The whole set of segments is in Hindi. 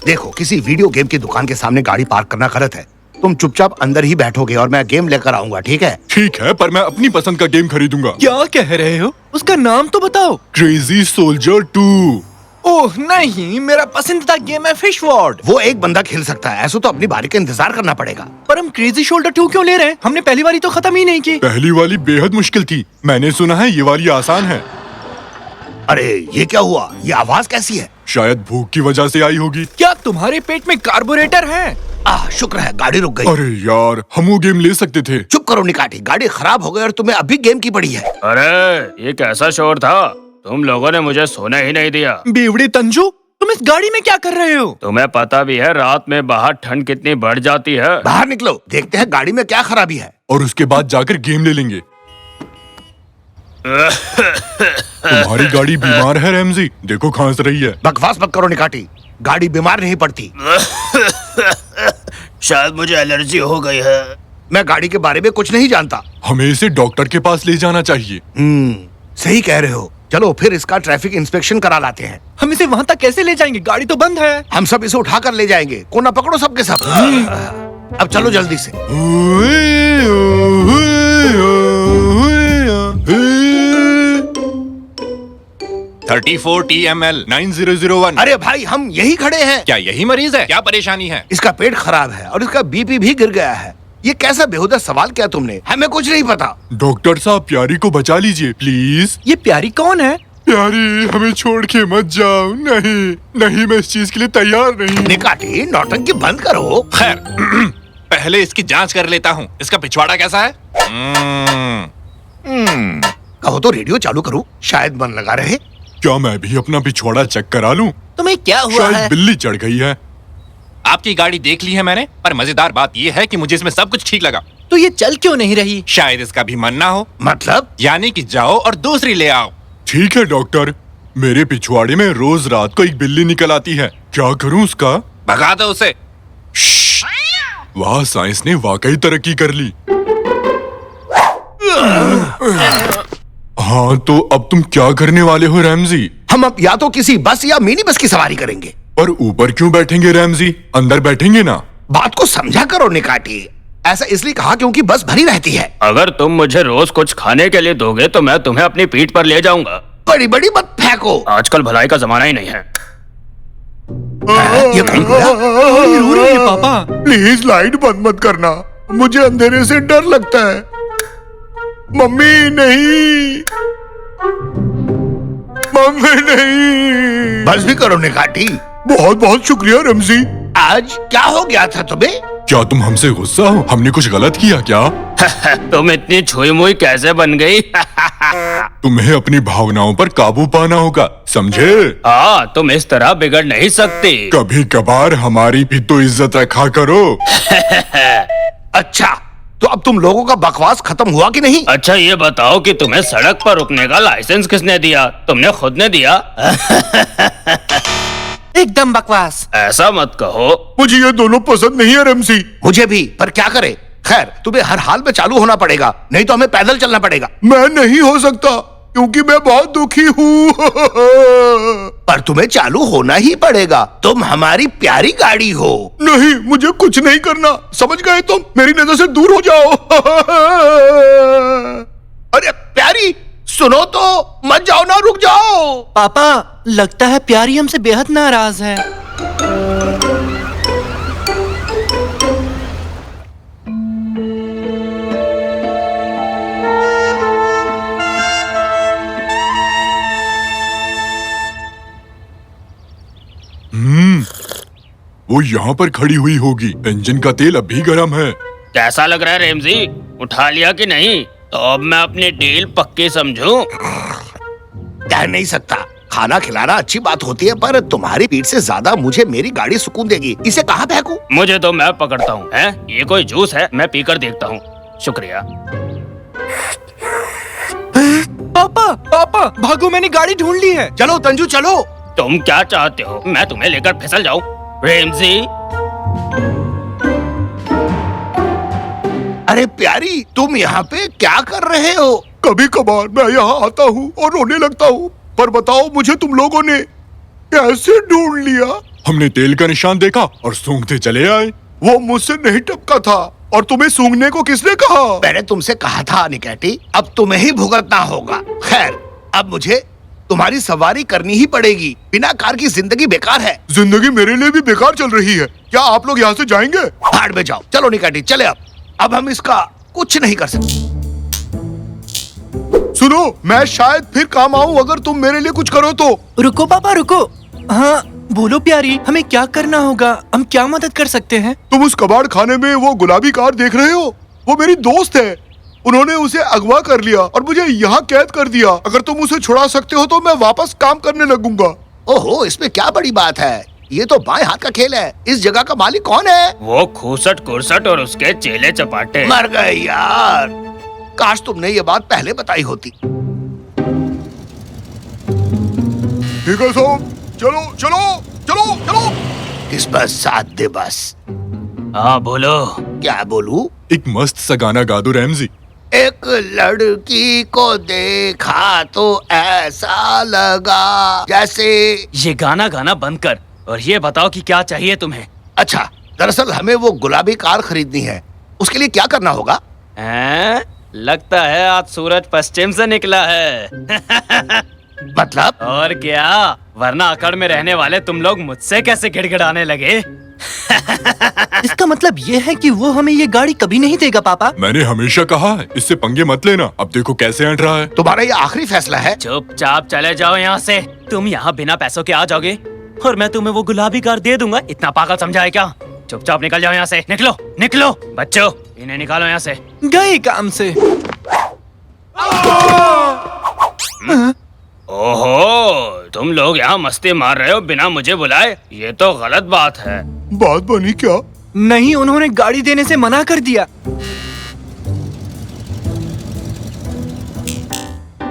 देखो, किसी वीडियो गेम की दुकान के सामने गाड़ी पार्क करना गलत है। तुम चुपचाप अंदर ही बैठोगे और मैं गेम लेकर आऊंगा, ठीक है? ठीक है, पर मैं अपनी पसंद का गेम खरीदूंगा। क्या कह रहे हो? उसका नाम तो बताओ। Crazy soldier 2। ओह नहीं, मेरा पसंदीदा गेम है फिश वॉर्ड। वो एक बंदा खेल सकता है, ऐसा तो अपनी बारी का इंतजार करना पड़ेगा। पर हम क्रेजी शोल्डर 2 क्यों ले रहे हैं? हमने पहली वाली तो खत्म ही नहीं की। पहली वाली बेहद मुश्किल थी, मैंने सुना है ये वाली आसान है। अरे ये क्या हुआ? ये आवाज कैसी है? शायद भूख की वजह से आई होगी। क्या तुम्हारे पेट में कार्बोरेटर है? शुक्र है गाड़ी रुक गई। अरे यार, हम वो गेम ले सकते थे। चुप करो निकाटी, गाड़ी खराब हो गई और तुम्हें अभी गेम की पड़ी है। अरे ये कैसा शोर था? तुम लोगों ने मुझे सोने ही नहीं दिया। बेवड़े तंजू, तुम इस गाड़ी में क्या कर रहे हो? तुम्हें पता भी है रात में बाहर ठंड कितनी बढ़ जाती है। बाहर निकलो, देखते हैं गाड़ी में क्या खराबी है। और उसके बाद जाकर गेम ले लेंगे। तुम्हारी गाड़ी बीमार है रैमजी, देखो खांस रही है। बकवास मत करो निकाटी, गाड़ी बीमार नहीं पड़ती। शायद मुझे एलर्जी हो गई है। मैं गाड़ी के बारे में कुछ नहीं जानता। हमें इसे डॉक्टर के पास ले जाना चाहिए। सही कह रहे हो। चलो फिर इसका ट्रैफिक इंस्पेक्शन करा लाते हैं। हम इसे वहाँ तक कैसे ले जाएंगे? गाड़ी तो बंद है। हम सब इसे उठाकर ले जाएंगे। कोना पकड़ो सबके सब। अब चलो जल्दी से। 34 TML 9001। अरे भाई, हम यही खड़े हैं। क्या यही मरीज है? क्या परेशानी है? इसका पेट खराब है और इसका बीपी भी गिर गया है। ये कैसा बेहुदा सवाल किया तुमने? हमें कुछ नहीं पता। डॉक्टर साहब, प्यारी को बचा लीजिए प्लीज। ये प्यारी कौन है? प्यारी, हमें छोड़ के मत जाओ। नहीं नहीं, मैं इस चीज के लिए तैयार नहीं। निकाटी, नौटंकी बंद करो। खैर पहले इसकी जांच कर लेता हूँ। इसका पिछवाड़ा कैसा है? कहो तो रेडियो चालू करूं, शायद मन लगा रहे। क्या मैं भी अपना पिछवाड़ा चेक करा लूं? तुम्हें क्या हुआ शायद है? बिल्ली चढ़ गई है। आपकी गाड़ी देख ली है मैंने, पर मजेदार बात यह है कि मुझे इसमें सब कुछ ठीक लगा। तो ये चल क्यों नहीं रही? शायद इसका भी मन ना हो। मतलब? यानी कि जाओ और दूसरी ले आओ। ठीक है डॉक्टर, मेरे पिछवाड़े में रोज रात को एक बिल्ली निकल आती है, क्या करूं उसका? भगा दो उसे। वाह, साइंस ने वाकई तरक्की कर ली। हाँ, तो अब तुम क्या करने वाले हो रैमजी? हम अब या तो किसी बस या मिनी बस की सवारी करेंगे। पर ऊपर क्यों बैठेंगे रैमजी? अंदर बैठेंगे ना। बात को समझा करो निकाटी। ऐसा इसलिए कहा क्योंकि बस भरी रहती है। अगर तुम मुझे रोज कुछ खाने के लिए दोगे तो मैं तुम्हें अपनी पीठ पर ले जाऊंगा। बड़ी बड़ी मत फेंको। आजकल भलाई का जमाना ही नहीं है। ये कहीं गया? रो रही है पापा। प्लीज लाइट बंद मत करना, मुझे अंधेरे से डर लगता है। मम्मी नहीं, मम्मी नहीं। बस भी करो निकाटी। बहुत बहुत शुक्रिया रमजी। आज क्या हो गया था तुम्हें? क्या तुम हमसे गुस्सा हो? हमने कुछ गलत किया क्या? तुम इतनी छुई मुई कैसे बन गई? तुम्हें अपनी भावनाओं पर काबू पाना होगा, समझे? हाँ, तुम इस तरह बिगड़ नहीं सकती। कभी कभार हमारी भी तो इज्जत रखा करो। अच्छा, तो अब तुम लोगों का बकवास खत्म हुआ कि नहीं? अच्छा ये बताओ कि तुम्हें सड़क पर रुकने का लाइसेंस किसने दिया? तुमने खुद ने दिया? एकदम बकवास। ऐसा मत कहो। मुझे ये दोनों पसंद नहीं है रमसी। मुझे भी, पर क्या करे? खैर, तुम्हें हर हाल में चालू होना पड़ेगा, नहीं तो हमें पैदल चलना पड़ेगा। मैं नहीं हो सकता क्योंकि मैं बहुत दुखी हूँ। पर तुम्हें चालू होना ही पड़ेगा, तुम हमारी प्यारी गाड़ी हो। नहीं, मुझे कुछ नहीं करना, समझ गए तुम? मेरी नजर से दूर हो जाओ। अरे प्यारी, सुनो तो, मत जाओ ना, रुक जाओ। पापा, लगता है प्यारी हमसे बेहद नाराज है। वो यहाँ पर खड़ी हुई होगी। इंजन का तेल अभी गर्म है। कैसा लग रहा है रेमजी? उठा लिया कि नहीं? तो अब मैं अपनी डील पक्की समझूं? कह नहीं सकता। खाना खिलाना अच्छी बात होती है, पर तुम्हारी पीठ से ज्यादा मुझे मेरी गाड़ी सुकून देगी। इसे कहाँ फेंकूं? मुझे तो मैं पकड़ता हूँ। हैं? ये कोई जूस है? मैं पीकर देखता हूँ। शुक्रिया। पापा, पापा, भागो, मैंने गाड़ी ढूंढ ली है। चलो तंजू चलो। तुम क्या चाहते हो? मैं तुम्हें लेकर फिसल जाऊं? रेमजी, अरे प्यारी, तुम यहाँ पे क्या कर रहे हो? कभी कभार मैं यहाँ आता हूँ और रोने लगता हूँ, पर बताओ मुझे तुम लोगों ने कैसे ढूंढ लिया? हमने तेल का निशान देखा और सूंघते चले आए। वो मुझसे नहीं टपका था। और तुम्हें सूंघने को किसने कहा? मैंने तुमसे कहा था निकैटी, अब तुम्हें ही भुगतना होगा। खैर, अब मुझे तुम्हारी सवारी करनी ही पड़ेगी। बिना कार की जिंदगी बेकार है। जिंदगी मेरे लिए भी बेकार चल रही है। क्या आप लोग यहाँ से जाएंगे? भाड़ में जाओ। चलो निकैटी, चले। अब हम इसका कुछ नहीं कर सकते। सुनो, मैं शायद फिर काम आऊँ अगर तुम मेरे लिए कुछ करो तो। रुको पापा रुको। हाँ बोलो प्यारी, हमें क्या करना होगा? हम क्या मदद कर सकते हैं? तुम उस कबाड़ खाने में वो गुलाबी कार देख रहे हो? वो मेरी दोस्त है। उन्होंने उसे अगवा कर लिया और मुझे यहाँ कैद कर दिया। अगर तुम उसे छुड़ा सकते हो तो मैं वापस काम करने लगूंगा। ओहो, इसमें क्या बड़ी बात है? ये तो बाएं हाथ का खेल है। इस जगह का मालिक कौन है? वो खूसट कुरसट और उसके चेले चपाटे। मर गए यार। काश तुमने ये बात पहले बताई होती। ठीक है साहब, चलो चलो चलो चलो। इस बस साथ दे बस। हाँ बोलो। क्या बोलूं? एक मस्त सा गाना गा दो रैमजी। एक लड़की को देखा तो ऐसा लगा जैसे। ये गाना गाना बंद कर और ये बताओ कि क्या चाहिए तुम्हें? अच्छा, दरअसल हमें वो गुलाबी कार खरीदनी है। उसके लिए क्या करना होगा? हैं? लगता है आज सूरज पश्चिम से निकला है। मतलब? और क्या, वरना अकड़ में रहने वाले तुम लोग मुझसे कैसे गिड़गिड़ाने लगे? इसका मतलब ये है कि वो हमें ये गाड़ी कभी नहीं देगा पापा। मैंने हमेशा कहा है इससे पंगे मत लेना। अब देखो कैसे हट रहा है। तुम्हारा ये आखिरी फैसला है? चुपचाप चले जाओ यहाँ से। तुम यहाँ बिना पैसों के आ जाओगे और मैं तुम्हें वो गुलाबी कार दे दूंगा। इतना पागल समझा है क्या? चुपचाप निकल जाओ यहाँ से। निकलो निकलो बच्चों, इन्हें निकालो यहाँ से। गए काम से। ओहो, तुम लोग यहाँ मस्ती मार रहे हो बिना मुझे बुलाए? ये तो गलत बात है। बात बनी क्या? नहीं, उन्होंने गाड़ी देने से मना कर दिया।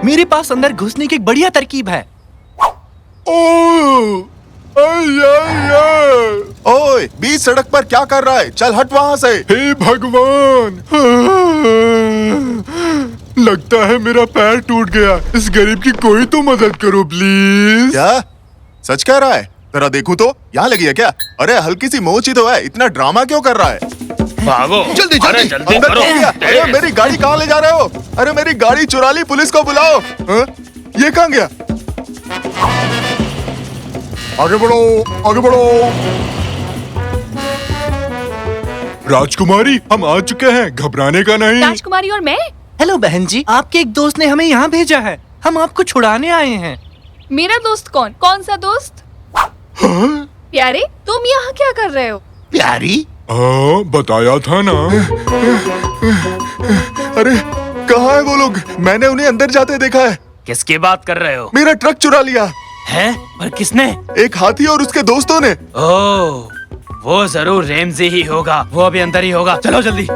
मेरे पास अंदर घुसने की एक बढ़िया तरकीब है। ओए, बीच सड़क पर क्या कर रहा है? चल हट वहाँ से। हे भगवान, लगता है मेरा पैर टूट गया। इस गरीब की कोई तो मदद करो प्लीज। क्या सच कह रहा है? तेरा देखूं तो यहाँ लगी है क्या? अरे हल्की सी मोच ही तो है, इतना ड्रामा क्यों कर रहा है? भागो जल्दी, अरे जल्दी। जल्दी अंदर करो। घुस गया। अरे मेरी गाड़ी कहाँ ले जा रहे हो? अरे मेरी गाड़ी चुरा ली, पुलिस को बुलाओ। हाँ? ये कहाँ गया? आगे बढ़ो, आगे बढ़ो। राजकुमारी, हम आ चुके हैं, घबराने का नहीं। राजकुमारी और मैं? हेलो बहन जी, आपके एक दोस्त ने हमें यहाँ भेजा है। हम आपको छुड़ाने आए हैं। मेरा दोस्त कौन? कौन सा दोस्त? प्यारे, तुम यहाँ क्या कर रहे हो? प्यारी? हाँ, बताया था ना। अरे कहाँ है वो लोग? मैंने उन्हें अंदर जाते देखा है। किसकी बात कर रहे हो? मेरा ट्रक चुरा लिया है? पर किसने? एक हाथी और उसके दोस्तों ने। ओह, वो जरूर रेमजी ही होगा। वो अभी अंदर ही होगा। चलो जल्दी।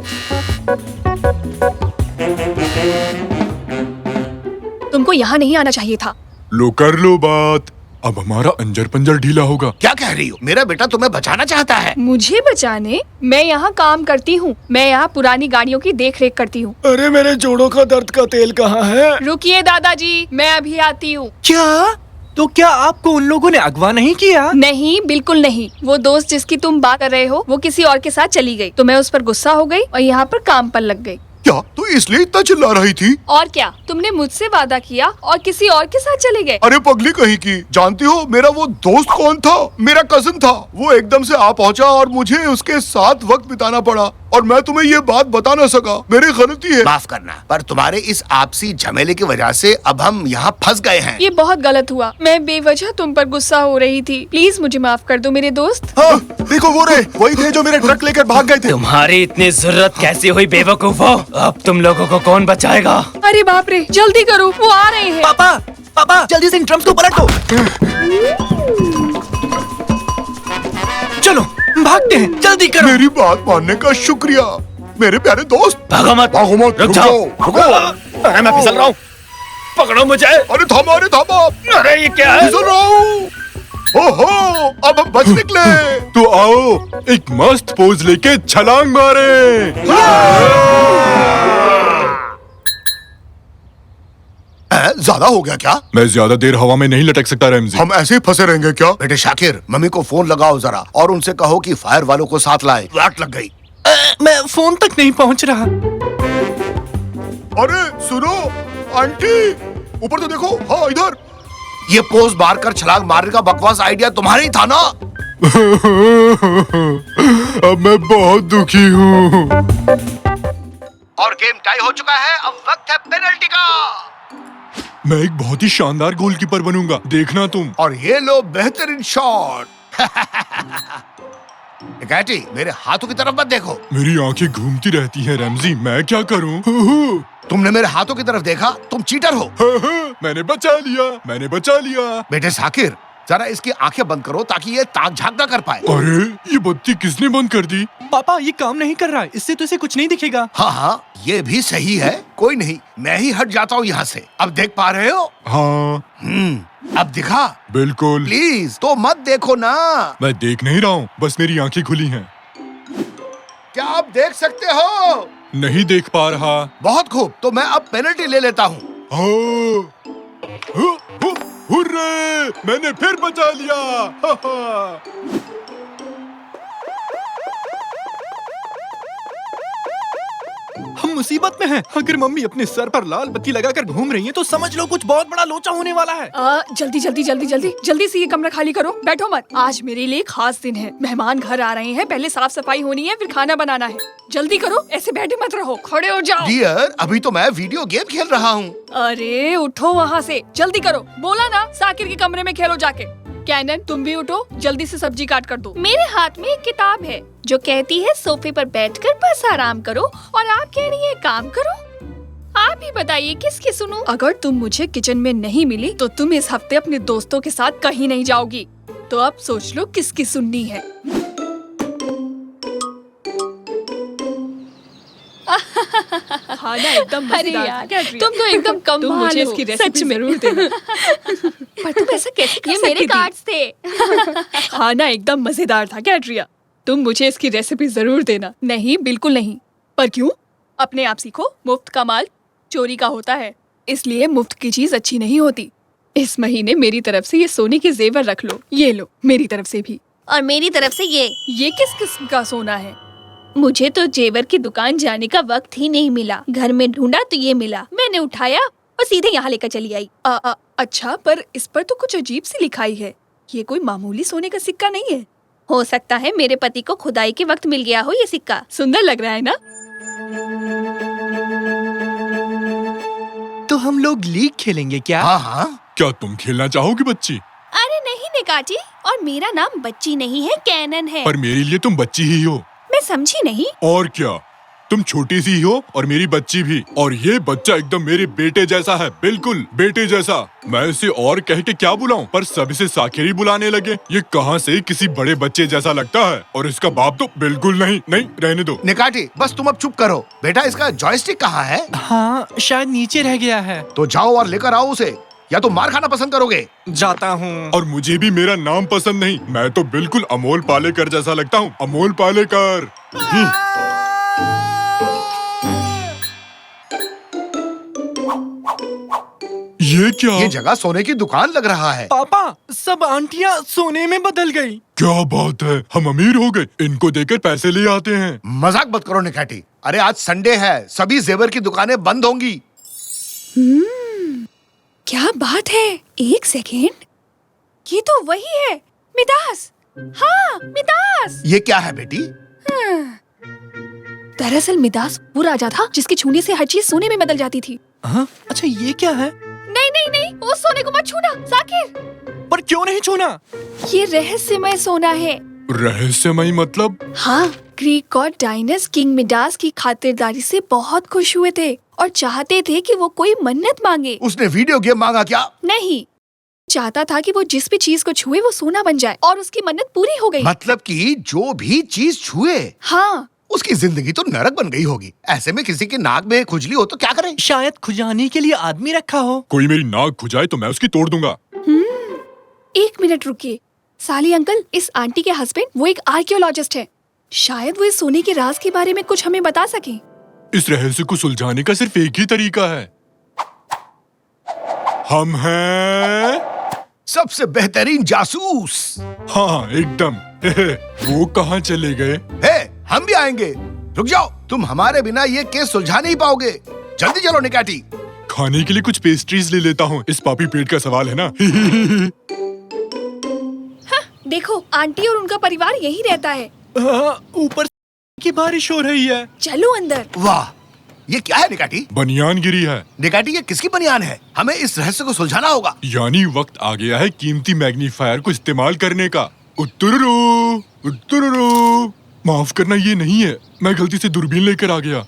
तुमको यहाँ नहीं आना चाहिए था। लो कर लो बात। अब हमारा अंजर पंजर ढीला होगा। क्या कह रही हो? मेरा बेटा तुम्हें बचाना चाहता है। मुझे बचाने? मैं यहाँ काम करती हूँ। मैं यहाँ पुरानी गाड़ियों की देख रेख करती हूँ। अरे मेरे जोड़ों का दर्द का तेल कहाँ है? रुकिए दादाजी, मैं अभी आती हूँ। क्या? तो क्या आपको उन लोगों ने अगवा नहीं किया? नहीं, बिल्कुल नहीं। वो दोस्त जिसकी तुम बात कर रहे हो, वो किसी और के साथ चली गई, तो मैं उस पर गुस्सा हो गई और यहाँ पर काम पर लग गई। क्या तो इसलिए इतना चिल्ला रही थी? और क्या, तुमने मुझसे वादा किया और किसी और के साथ चले गए। अरे पगली कहीं की, जानती हो मेरा वो दोस्त कौन था? मेरा कजिन था। वो एकदम से आ पहुंचा और मुझे उसके साथ वक्त बिताना पड़ा और मैं तुम्हें ये बात बता ना सका। मेरी गलती है। माफ करना, पर तुम्हारे इस आपसी झमेले की वजह से अब हम यहाँ फंस गए हैं। ये बहुत गलत हुआ। मैं बेवजह तुम पर गुस्सा हो रही थी। प्लीज मुझे माफ कर दो मेरे दोस्त। हाँ, देखो वो रहे, वही थे जो मेरे ट्रक लेकर भाग गए थे। तुम्हारी इतनी जरूरत कैसी हुई बेवकूफो? अब तुम लोगों को कौन बचाएगा? अरे बाप रे, जल्दी करो, वो आ रहे हैं। पापा, पापा जल्दी से इन ड्रम्स को पलटो। चलो भागते हैं, जल्दी करो। मेरी बात मानने का शुक्रिया मेरे प्यारे दोस्त। भागो मत। भागो मत, रुक जाओ। रुको। अरे मैं फिसल रहा हूँ। पकड़ो मुझे। अरे थामा, अरे थामा। अरे ये क्या है? फिसल रहा हूँ। ओहो, अब हम बच निकले। तो आओ एक मस्त पोज लेके छलांग मारे। ज्यादा हो गया क्या? मैं ज्यादा देर हवा में नहीं लटक सकता रैमजी। हम ऐसे ही फंसे रहेंगे क्या? बेटे शाकिर, मम्मी को फोन लगाओ जरा और उनसे कहो कि फायर वालों को साथ लाए। वाट लग गई। मैं फोन तक नहीं पहुंच रहा। अरे सुनो आंटी, ऊपर तो देखो। हाँ इधर। ये पोज मार कर छलांग मारने का बकवास आइडिया तुम्हारा ही था ना? अब मैं बहुत दुखी हूँ। और गेम टाई हो चुका है, अब वक्त है पेनल्टी का। मैं एक बहुत ही शानदार गोलकीपर बनूंगा, देखना तुम। और ये लो बेहतरीन शॉट। कैटी, मेरे हाथों की तरफ मत देखो। मेरी आंखें घूमती रहती हैं रैमजी, मैं क्या करूँ? तुमने मेरे हाथों की तरफ देखा, तुम चीटर हो। मैंने बचा लिया, मैंने बचा लिया। बेटे शाकिर, जरा इसकी आंखें बंद करो ताकि ये ताक झांक ना कर पाए। अरे ये बत्ती किसने बंद कर दी? पापा ये काम नहीं कर रहा है, इससे तो इसे कुछ नहीं दिखेगा। हाँ हाँ, ये भी सही है। कोई नहीं, मैं ही हट जाता हूँ यहाँ से। अब देख पा रहे हो? हाँ अब दिखा। बिल्कुल। प्लीज तो मत देखो ना। मैं देख नहीं रहा हूँ, बस मेरी आंखें खुली हैं। क्या आप देख सकते हो? नहीं देख पा रहा। बहुत खूब, तो मैं अब पेनल्टी ले लेता हूँ। हुर्रे! मैंने फिर बचा लिया। हा, हा। हम मुसीबत में हैं। अगर मम्मी अपने सर पर लाल बत्ती लगाकर घूम रही हैं, तो समझ लो कुछ बहुत बड़ा लोचा होने वाला है। जल्दी जल्दी जल्दी जल्दी जल्दी से ये कमरा खाली करो। बैठो मत, आज मेरे लिए खास दिन है। मेहमान घर आ रहे हैं, पहले साफ सफाई होनी है, फिर खाना बनाना है। जल्दी करो, ऐसे बैठे मत रहो, खड़े हो जाओ। डियर, अभी तो मैं वीडियो गेम खेल रहा हूँ। अरे उठो वहाँ से, जल्दी करो। बोला ना साकिर के कमरे में खेलो जाके। कैनन, तुम भी उठो, जल्दी से सब्जी काट कर दो। मेरे हाथ में एक किताब है जो कहती है सोफे पर बैठकर बस आराम करो, और आप कह रही है काम करो। आप ही बताइए किसकी सुनूं? अगर तुम मुझे किचन में नहीं मिली तो तुम इस हफ्ते अपने दोस्तों के साथ कहीं नहीं जाओगी। तो अब सोच लो किसकी सुननी है। खाना एकदम मजेदार था। क्या तुम तो एकदम कम मुझे इसकी रेसिपी जरूर देना। पर तुम ऐसा कैसे कर सकती थी? ये मेरे कार्ड्स थे। खाना एकदम मजेदार था कैट्रिया, तुम मुझे इसकी रेसिपी जरूर देना। नहीं, बिल्कुल नहीं। पर क्यों? अपने आप सीखो, मुफ्त का माल चोरी का होता है, इसलिए मुफ्त की चीज अच्छी नहीं होती। इस महीने मेरी तरफ से ये सोने के जेवर रख लो। ये लो, मेरी तरफ से भी। और मेरी तरफ से ये किस किस्म का सोना है? मुझे तो जेवर की दुकान जाने का वक्त ही नहीं मिला। घर में ढूंढा तो ये मिला, मैंने उठाया और सीधे यहाँ लेकर चली आई। अच्छा, पर इस पर तो कुछ अजीब सी लिखाई है। ये कोई मामूली सोने का सिक्का नहीं है। हो सकता है मेरे पति को खुदाई के वक्त मिल गया हो ये सिक्का। सुंदर लग रहा है ना? तो हम लोग लीग खेलेंगे क्या? हाँ हाँ। क्या तुम खेलना चाहोगी बच्ची? अरे नहीं निकाची, और मेरा नाम बच्ची नहीं है, कैनन है। पर मेरे लिए तुम बच्ची ही हो। मैं समझी नहीं। और क्या, तुम छोटी सी हो और मेरी बच्ची भी। और ये बच्चा एकदम मेरे बेटे जैसा है, बिल्कुल बेटे जैसा। मैं इसे और कह के क्या बुलाऊं, पर सब इसे साकिर ही बुलाने लगे। ये कहाँ से किसी बड़े बच्चे जैसा लगता है, और इसका बाप तो बिल्कुल नहीं। नहीं, रहने दो। निकाटी, बस तुम अब चुप करो। बेटा, इसका जॉयस्टिक कहाँ है? हाँ, शायद नीचे रह गया है। तो जाओ और लेकर आओ उसे, या तो मार खाना पसंद करोगे? जाता हूँ। और मुझे भी मेरा नाम पसंद नहीं। मैं तो बिल्कुल अमोल पालेकर जैसा लगता हूँ, अमोल पालेकर। ये क्या? ये जगह सोने की दुकान लग रहा है। पापा, सब आंटियाँ सोने में बदल गई। क्या बात है, हम अमीर हो गए। इनको देकर पैसे ले आते हैं। मजाक मत करो निकाटी। अरे आज संडे है, सभी जेवर की दुकानें बंद होंगी। क्या बात है, एक सेकेंड, ये तो वही है, मिदास। हाँ, मिदास। ये क्या है बेटी? दरअसल मिदास वो राजा था जिसके छूने से हर चीज सोने में बदल जाती थी। हाँ? अच्छा, ये क्या है? नहीं नहीं नहीं, वो सोने को मत छूना साकिर। पर क्यों नहीं छूना? ये रहस्यमय सोना है। रहस्यमय मतलब? हाँ, ग्रीक गॉड डायनस किंग मिडास की खातिरदारी से बहुत खुश हुए थे और चाहते थे कि वो कोई मन्नत मांगे। उसने वीडियो गेम मांगा क्या? नहीं, चाहता था कि वो जिस भी चीज को छुए वो सोना बन जाए, और उसकी मन्नत पूरी हो गई। मतलब कि जो भी चीज छुए, हाँ, उसकी जिंदगी तो नरक बन गई होगी। ऐसे में किसी के नाक में खुजली हो तो क्या करें? शायद खुजाने के लिए आदमी रखा हो। कोई मेरी नाक खुजाए तो मैं उसकी तोड़ दूंगा। 1 मिनट रुकिए। साली अंकल, इस आंटी के हस्बैंड वो एक आर्कियोलॉजिस्ट है। शायद वो इस सोने के राज के बारे में कुछ हमें बता सके। इस रहस्य को सुलझाने का सिर्फ एक ही तरीका है। हम हैं। सबसे बेहतरीन जासूस। हाँ एकदम। वो कहाँ चले गए? हे, हम भी आएंगे। रुक जाओ, तुम हमारे बिना ये केस सुलझा नहीं पाओगे। जल्दी चलो निकाटी। खाने के लिए कुछ पेस्ट्रीज ले लेता हूँ, इस पापी पेट का सवाल है ना। देखो, आंटी और उनका परिवार यही रहता है। ऊपर की बारिश हो रही है। चलो अंदर। वाह, ये क्या है निकाटी? बनियान गिरी है। निकाटी, ये किसकी बनियान है? हमें इस रहस्य को सुलझाना होगा। यानी वक्त आ गया है कीमती मैग्नीफायर को इस्तेमाल करने का। उत्तुरुरु, उत्तुरुरु। माफ करना, ये नहीं है, मैं गलती से दूरबीन लेकर आ गया।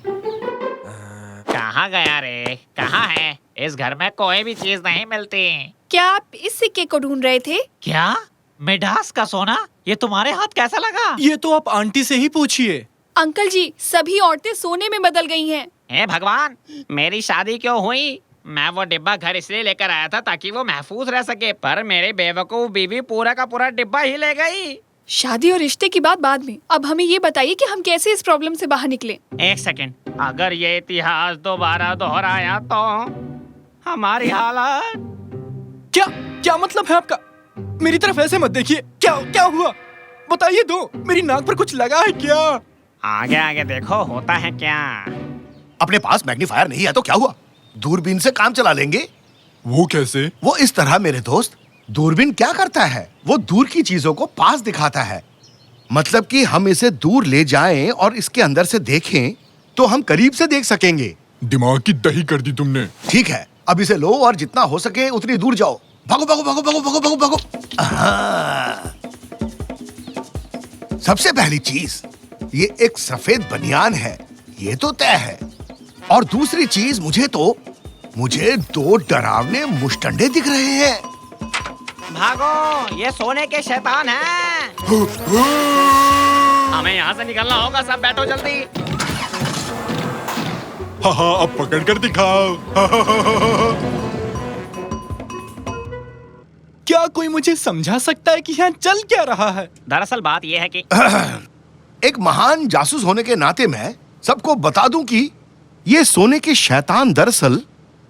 कहाँ गया रे? कहाँ है? इस घर में कोई भी चीज नहीं मिलती। क्या आप इस सिक्के को ढूंढ रहे थे? क्या? मिडास का सोना? ये तुम्हारे हाथ कैसा लगा? ये तो आप आंटी से ही पूछिए। अंकल जी, सभी औरतें सोने में बदल गई हैं। हे भगवान, मेरी शादी क्यों हुई? मैं वो डिब्बा घर इसलिए लेकर आया था ताकि वो महफूज रह सके, पर मेरी बेवकूफ बीवी पूरा का पूरा डिब्बा ही ले गई। शादी और रिश्ते की बात बाद में, अब हमें ये बताइए कि हम कैसे इस प्रॉब्लम से बाहर निकले। एक सेकंड, अगर ये इतिहास दोबारा दोहराया तो हमारी हालत। क्या क्या मतलब है आपका? मेरी तरफ ऐसे मत देखिए। क्या क्या हुआ? बताइए दो, मेरी नाक पर कुछ लगा है क्या? आगे आगे देखो, होता है क्या। अपने पास मैग्नीफायर नहीं है तो क्या हुआ? दूरबीन से काम चला लेंगे। वो कैसे? वो इस तरह मेरे दोस्त, दूरबीन क्या करता है? वो दूर की चीजों को पास दिखाता है। मतलब कि हम इसे दूर ले जाएं और इसके अंदर से देखें तो हम करीब से देख सकेंगे। दिमाग की दही कर दी तुमने। ठीक है, अब इसे लो और जितना हो सके उतनी दूर जाओ। भागो भागो भागो भागो भागो भागो भागो। हाँ। सबसे पहली चीज, ये एक सफेद बनियान है, ये तो तय है। और दूसरी चीज, मुझे दो डरावने मुश्तंडे दिख रहे हैं। भागो, ये सोने के शैतान हैं। हमें यहाँ से निकलना होगा, सब बैठो जल्दी। हाँ, अब पकड़ कर दिखाओ। क्या कोई मुझे समझा सकता है कि यहाँ चल क्या रहा है? दरअसल बात यह है कि एक महान जासूस होने के नाते मैं सबको बता दूं कि ये सोने के शैतान दरअसल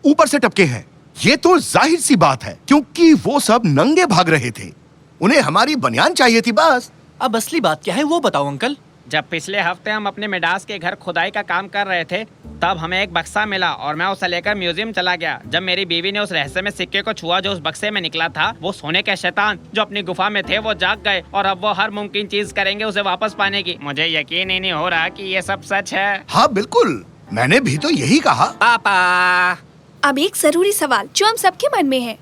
ऊपर से टपके हैं। ये तो जाहिर सी बात है, क्योंकि वो सब नंगे भाग रहे थे। उन्हें हमारी बनियान चाहिए थी बस। अब असली बात क्या है वो बताओ अंकल। जब पिछले हफ्ते हम अपने मिडास के घर खुदाई का काम कर रहे थे, तब हमें एक बक्सा मिला और मैं उसे लेकर म्यूजियम चला गया। जब मेरी बीवी ने उस रहस्य में सिक्के को छुआ जो उस बक्से में निकला था, वो सोने के शैतान जो अपनी गुफा में थे वो जाग गए और अब वो हर मुमकिन चीज करेंगे उसे वापस पाने की। मुझे यकीन ही नहीं हो रहा कि ये सब सच है। हाँ बिल्कुल, मैंने भी तो यही कहा। पापा, अब एक जरूरी सवाल जो हम सबके मन में है।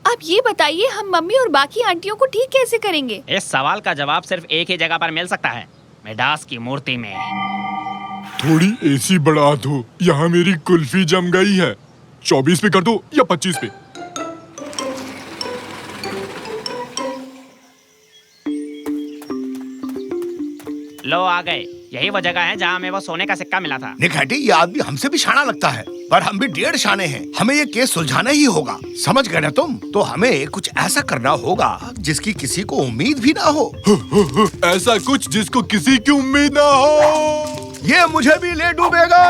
अब ये बताइए, हम मम्मी और बाकी आंटियों को ठीक कैसे करेंगे? इस सवाल का जवाब सिर्फ एक ही जगह पर मिल सकता है, मिडास की मूर्ति में। थोड़ी एसी बढ़ा दो, यहाँ मेरी कुल्फी जम गई है। 24 पे कर दो या 25 पे। लो आ गए, यही वो जगह है जहाँ हमें वो सोने का सिक्का मिला था। निकाटी, ये आदमी हमसे भी शाना लगता है, पर हम भी 1.5 शाने हैं। हमें ये केस सुलझाना ही होगा, समझ गए ना तुम? तो हमें कुछ ऐसा करना होगा जिसकी किसी को उम्मीद भी ना हो। ऐसा कुछ जिसको किसी की उम्मीद ना हो। ये मुझे भी ले डूबेगा।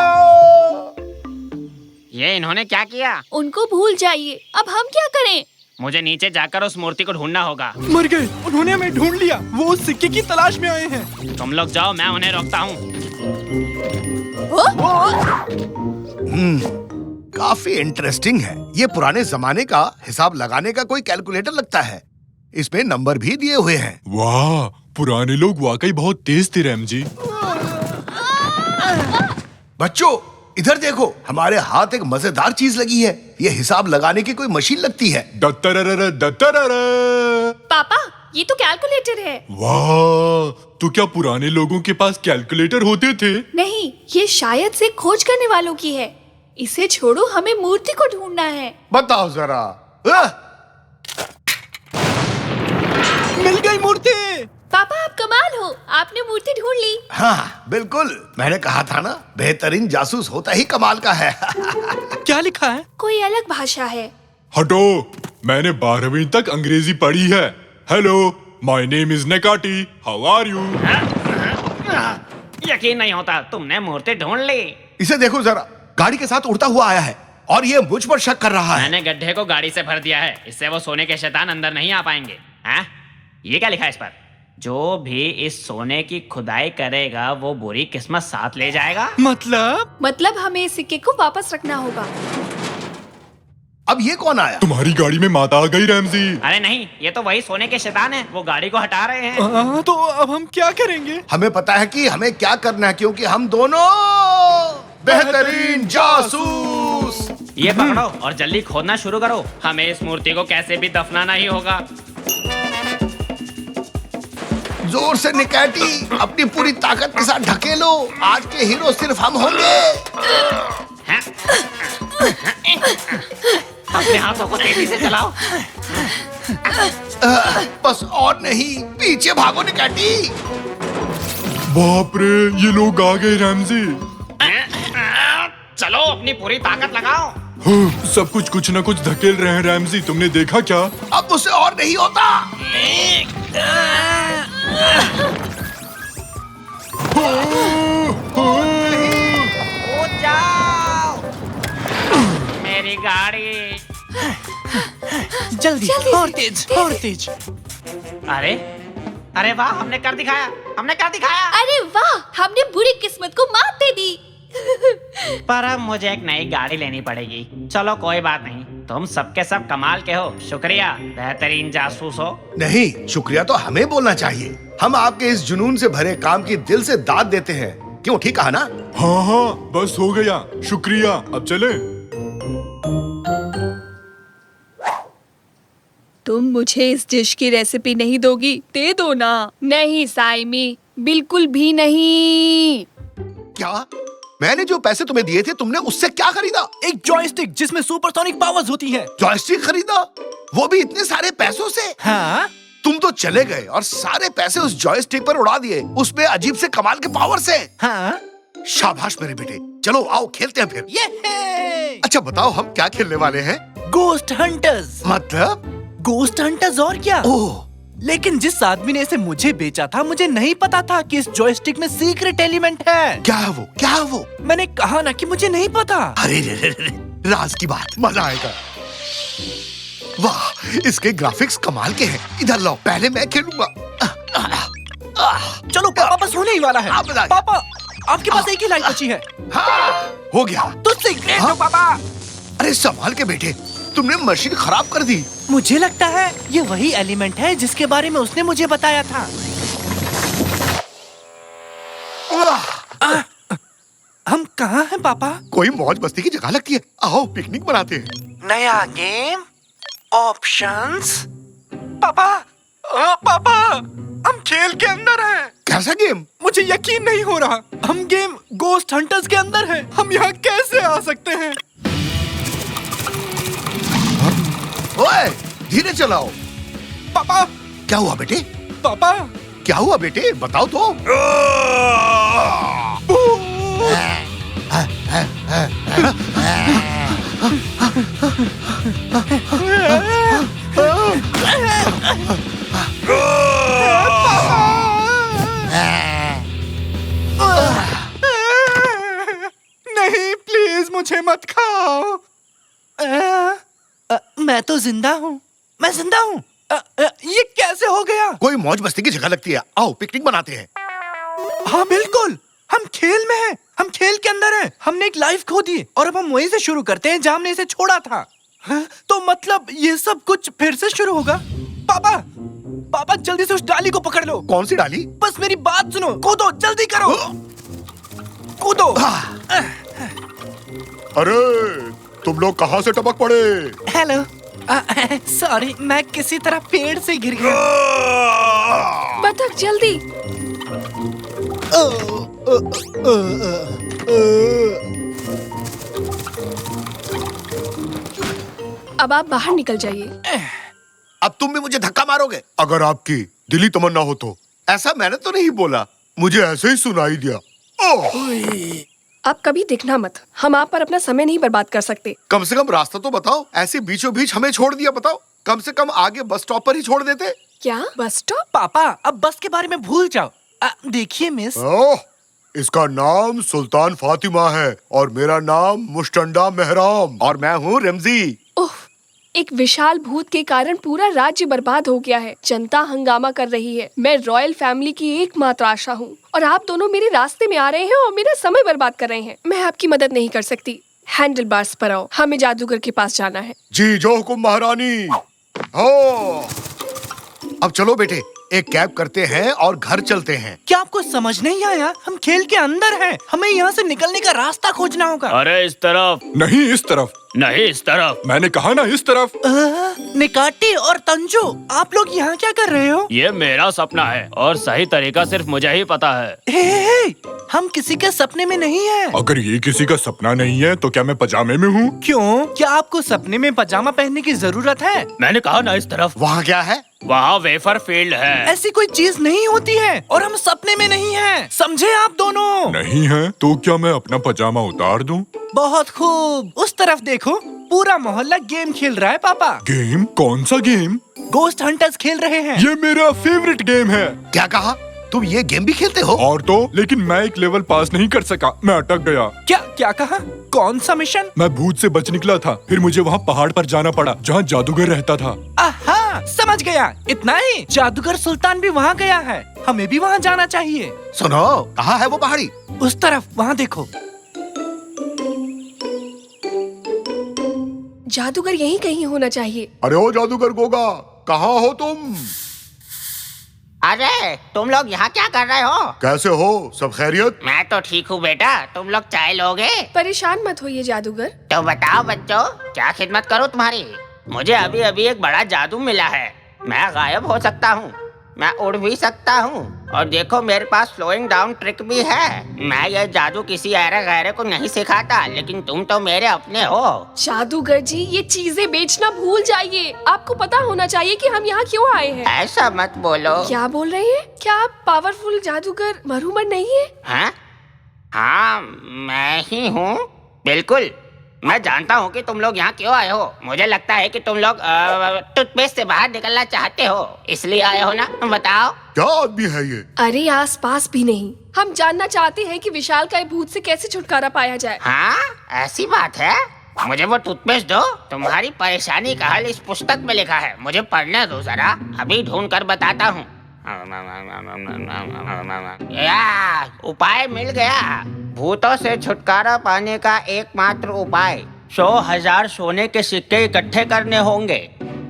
ये इन्होंने क्या किया? उनको भूल जाइए, अब हम क्या करें? मुझे नीचे जाकर उस मूर्ति को ढूंढना होगा। मर गए, उन्होंने हमें ढूंढ लिया। वो उस सिक्के की तलाश में आए हैं। तुम लोग जाओ, मैं उन्हें रोकता हूँ। काफी इंटरेस्टिंग है। ये पुराने जमाने का हिसाब लगाने का कोई कैलकुलेटर लगता है। इसमें नंबर भी दिए हुए हैं। वाह, पुराने लोग वाकई बहुत तेज थे रैम जी। बच्चों इधर देखो, हमारे हाथ एक मजेदार चीज लगी है। ये हिसाब लगाने की कोई मशीन लगती है। दत्तररर, दत्तररर। पापा, ये तो कैलकुलेटर है। वाह, तो क्या पुराने लोगों के पास कैलकुलेटर होते थे? नहीं, ये शायद से खोज करने वालों की है। इसे छोड़ो, हमें मूर्ति को ढूंढना है। बताओ जरा। मिल गई मूर्ति। पापा, आप कमाल हो, आपने मूर्ति ढूंढ ली। हाँ बिल्कुल, मैंने कहा था ना, बेहतरीन जासूस होता ही कमाल का है। क्या लिखा है? कोई अलग भाषा है। हटो, मैंने 12वीं तक अंग्रेजी पढ़ी है। हेलो, माय नेम इज नेकाटी, हाउ आर यू? यकीन नहीं होता, तुमने मूर्ति ढूंढ ली। इसे देखो जरा, गाड़ी के साथ उड़ता हुआ आया है और ये मुझ पर शक कर रहा है। मैंने गड्ढे को गाड़ी से भर दिया है, इससे वो सोने के शैतान अंदर नहीं आ पाएंगे। हैं? ये क्या लिखा है इस पर? जो भी इस सोने की खुदाई करेगा वो बुरी किस्मत साथ ले जाएगा। मतलब हमें इस सिक्के को वापस रखना होगा। अब ये कौन आया? तुम्हारी गाड़ी में माता आ गई रैमजी। अरे नहीं, ये तो वही सोने के शैतान है, वो गाड़ी को हटा रहे हैं। तो अब हम क्या करेंगे? हमें पता है कि हमें क्या करना है, क्योंकि हम दोनों बेहतरीन जासूस। ये पकड़ो और जल्दी खोदना शुरू करो, हमें इस मूर्ति को कैसे भी दफनाना ही होगा। जोर से निकैटी, अपनी पूरी ताकत के साथ ढकेलो। आज के हीरो सिर्फ हम होंगे। हैं? अपने हाथों को तेजी से चलाओ। बस और नहीं, पीछे भागो निकैटी। बाप रे, ये लोग आ गए रैमजी। चलो अपनी पूरी ताकत लगाओ। सब कुछ न कुछ धकेल रहे हैं रैमजी, तुमने देखा क्या? अब मुझसे और नहीं होता। कूद जाओ मेरी गाड़ी। जल्दी और तेज और तेज। अरे अरे वाह, हमने कर दिखाया, हमने कर दिखाया। अरे वाह, हमने बुरी किस्मत को मात दे दी। पर अब मुझे एक नई गाड़ी लेनी पड़ेगी। चलो कोई बात नहीं, तुम सबके सब कमाल के हो, शुक्रिया बेहतरीन जासूस हो। नहीं, शुक्रिया तो हमें बोलना चाहिए। हम आपके इस जुनून से भरे काम की दिल से दाद देते हैं। क्यों, ठीक कहा ना? हाँ, बस हो गया, शुक्रिया। अब चले। तुम मुझे इस डिश की रेसिपी नहीं दोगी? दे दो ना। नहीं साइमी, बिल्कुल भी नहीं। क्या? मैंने जो पैसे तुम्हें दिए थे, तुमने उससे क्या खरीदा? एक जॉयस्टिक जिसमें सुपरसोनिक पावर्स होती हैं। जॉयस्टिक खरीदा? वो भी इतने सारे पैसों से? हाँ? तुम तो चले गए और सारे पैसे उस जॉयस्टिक पर उड़ा दिए, उसमें अजीब से कमाल के पावर से। हाँ? शाबाश मेरे बेटे, चलो आओ खेलते हैं फिर। ये अच्छा बताओ, हम क्या खेलने वाले हैं? Ghost hunters. मतलब? गोस्ट हंटर्स और क्या? ओह, लेकिन जिस आदमी ने इसे मुझे बेचा था, मुझे नहीं पता था कि इस जॉयस्टिक में सीक्रेट एलिमेंट है। क्या है वो? क्या है वो? मैंने कहा ना कि मुझे नहीं पता। अरे रे रे रे, राज की बात, मजा आएगा। वाह, इसके ग्राफिक्स कमाल के हैं। इधर लाओ, पहले मैं खेलूंगा। चलो पापा, बस होने ही वाला है। आप बताइए। पापा, आपके पास एक ही लाइन बची है। हाँ, हो गया। तुझसे ग्रेट हो पापा। अरे संभाल के बेटे, तुमने मशीन खराब कर दी। मुझे लगता है ये वही एलिमेंट है जिसके बारे में उसने मुझे बताया था। हम कहाँ हैं पापा? कोई मौज मस्ती की जगह लगती है, आओ पिकनिक मनाते हैं। नया गेम, ऑप्शंस। पापा, पापा, हम खेल के अंदर हैं। कैसा गेम? मुझे यकीन नहीं हो रहा। हम गेम गोस्ट हंटर्स के अंदर हैं। हम यहाँ कैसे आ सकते हैं? ओए, धीरे चलाओ। पापा, क्या हुआ बेटे? पापा, क्या हुआ बेटे, बताओ तो। नहीं, प्लीज मुझे मत खाओ। मैं तो जिंदा हूँ, मैं जिंदा हूँ। ये कैसे हो गया? कोई मौज मस्ती की जगह लगती है, आओ पिकनिक मनाते हैं। हाँ बिल्कुल, हम खेल में हैं, हम खेल के अंदर हैं। हमने एक लाइफ खो दी और अब हम वहीं से शुरू करते हैं जहाँ हमने इसे छोड़ा था। हाँ? तो मतलब ये सब कुछ फिर से शुरू होगा? पापा, पापा जल्दी से उस डाली को पकड़ लो। कौन सी डाली? बस मेरी बात सुनो, कूदो, जल्दी करो, कूदो। अरे तुम लोग कहाँ से टपक पड़े? हेलो, सॉरी, मैं किसी तरह पेड़ से गिर गया। बतख जल्दी। अब आप बाहर निकल जाइए। अब तुम भी मुझे धक्का मारोगे? अगर आपकी दिली तमन्ना हो तो। ऐसा मैंने तो नहीं बोला। मुझे ऐसे ही सुनाई दिया। ओह, आप कभी दिखना मत, हम आप पर अपना समय नहीं बर्बाद कर सकते। कम से कम रास्ता तो बताओ, ऐसे बीचों बीच हमें छोड़ दिया। बताओ, कम से कम आगे बस स्टॉप पर ही छोड़ देते। क्या बस स्टॉप? पापा, अब बस के बारे में भूल जाओ। देखिए मिस, ओह, इसका नाम सुल्तान फातिमा है और मेरा नाम मुस्टंडा मेहराम। और मैं हूँ रमजी। उफ, एक विशाल भूत के कारण पूरा राज्य बर्बाद हो गया है। जनता हंगामा कर रही है। मैं रॉयल फैमिली की एकमात्र आशा हूँ और आप दोनों मेरे रास्ते में आ रहे हैं और मेरा समय बर्बाद कर रहे हैं। मैं आपकी मदद नहीं कर सकती। हैंडल बार्स पर आओ, हमें जादूगर के पास जाना है। जी जो हुकुम महारानी। हो अब चलो बेटे, एक कैब करते हैं और घर चलते हैं। क्या आपको समझ नहीं आया? हम खेल के अंदर हैं। हमें यहाँ से निकलने का रास्ता खोजना होगा। अरे इस तरफ नहीं इस तरफ। नहीं, इस तरफ। मैंने कहा ना इस तरफ। निकाटी और तंजू, आप लोग यहाँ क्या कर रहे हो? ये मेरा सपना है और सही तरीका सिर्फ मुझे ही पता है। हे, हम किसी के सपने में नहीं हैं। अगर ये किसी का सपना नहीं है तो क्या मैं पजामे में हूँ? क्यों? क्या आपको सपने में पजामा पहनने की जरूरत है? मैंने कहा ना इस तरफ। वहाँ क्या है? वहाँ वेफर फील्ड है। ऐसी कोई चीज नहीं होती है और हम सपने में नहीं हैं। समझे आप दोनों? नहीं है तो क्या मैं अपना पजामा उतार दूँ? बहुत खूब। उस तरफ देखो, पूरा मोहल्ला गेम खेल रहा है पापा। गेम? कौन सा गेम? गोस्ट हंटर्स खेल रहे हैं। ये मेरा फेवरेट गेम है। क्या कहा? तुम ये गेम भी खेलते हो? और तो लेकिन मैं एक लेवल पास नहीं कर सका, मैं अटक गया। क्या क्या कहा? कौन सा मिशन? मैं भूत से बच निकला था, फिर मुझे वहाँ पहाड़ पर जाना पड़ा जहाँ जादूगर रहता था। आहा, समझ गया। इतना ही? जादूगर सुल्तान भी वहाँ गया है। हमें भी वहाँ जाना चाहिए। सुनो, कहाँ है वो पहाड़ी? उस तरफ, वहाँ देखो। जादूगर यहीं कहीं होना चाहिए। अरे ओ जादूगर गोगा, कहाँ हो तुम? अरे तुम लोग यहाँ क्या कर रहे हो? कैसे हो? सब खैरियत? मैं तो ठीक हूँ बेटा। तुम लोग चाय लोगे? परेशान मत होइए जादूगर। तो बताओ बच्चों, क्या खिदमत करूँ तुम्हारी? मुझे अभी अभी एक बड़ा जादू मिला है। मैं गायब हो सकता हूँ, मैं उड़ भी सकता हूँ और देखो मेरे पास स्लोइंग डाउन ट्रिक भी है। मैं ये जादू किसी ऐरे गैरे को नहीं सिखाता, लेकिन तुम तो मेरे अपने हो। जादूगर जी, ये चीजें बेचना भूल जाइए। आपको पता होना चाहिए कि हम यहाँ क्यों आए हैं। ऐसा मत बोलो। क्या बोल रहे हैं? क्या आप पावरफुल जादूगर मरूमन नहीं है? हाँ हाँ, मैं ही हूँ। बिल्कुल, मैं जानता हूँ कि तुम लोग यहाँ क्यों आए हो। मुझे लगता है कि तुम लोग टूथपेस्ट से बाहर निकलना चाहते हो, इसलिए आए हो ना? बताओ। क्या आदमी है ये? अरे आस पास भी नहीं। हम जानना चाहते हैं कि विशाल का भूत से कैसे छुटकारा पाया जाए। हाँ, ऐसी बात है। मुझे वो टूथपेस्ट दो। तुम्हारी परेशानी का हल इस पुस्तक में लिखा है, मुझे पढ़ने दो जरा। अभी ढूंढ कर बताता हूँ। उपाय मिल गया। भूतों से छुटकारा पाने का एकमात्र उपाय 100,000 सोने के सिक्के इकट्ठे करने होंगे।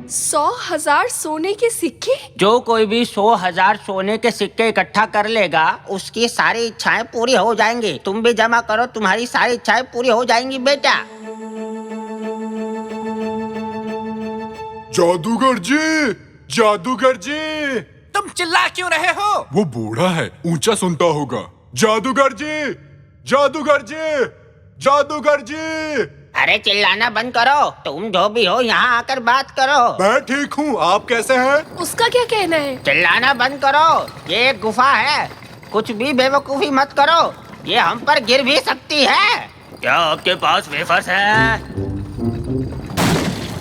100,000 सोने के सिक्के? जो कोई भी 100,000 सोने के सिक्के इकट्ठा कर लेगा, उसकी सारी इच्छाएं पूरी हो जाएंगी। तुम भी जमा करो, तुम्हारी सारी इच्छाएं पूरी हो जाएंगी बेटा। जादूगर जी, जादूगर जी। तुम चिल्ला क्यों रहे हो? वो बूढ़ा है, ऊंचा सुनता होगा। जादूगर जी, जादूगर जी, जादूगर जी। अरे चिल्लाना बंद करो। तुम जो भी हो यहाँ आकर बात करो। मैं ठीक हूँ, आप कैसे हैं? उसका क्या कहना है? चिल्लाना बंद करो। ये एक गुफा है, कुछ भी बेवकूफी मत करो, ये हम पर गिर भी सकती है। क्या आपके पास वेफर्स है?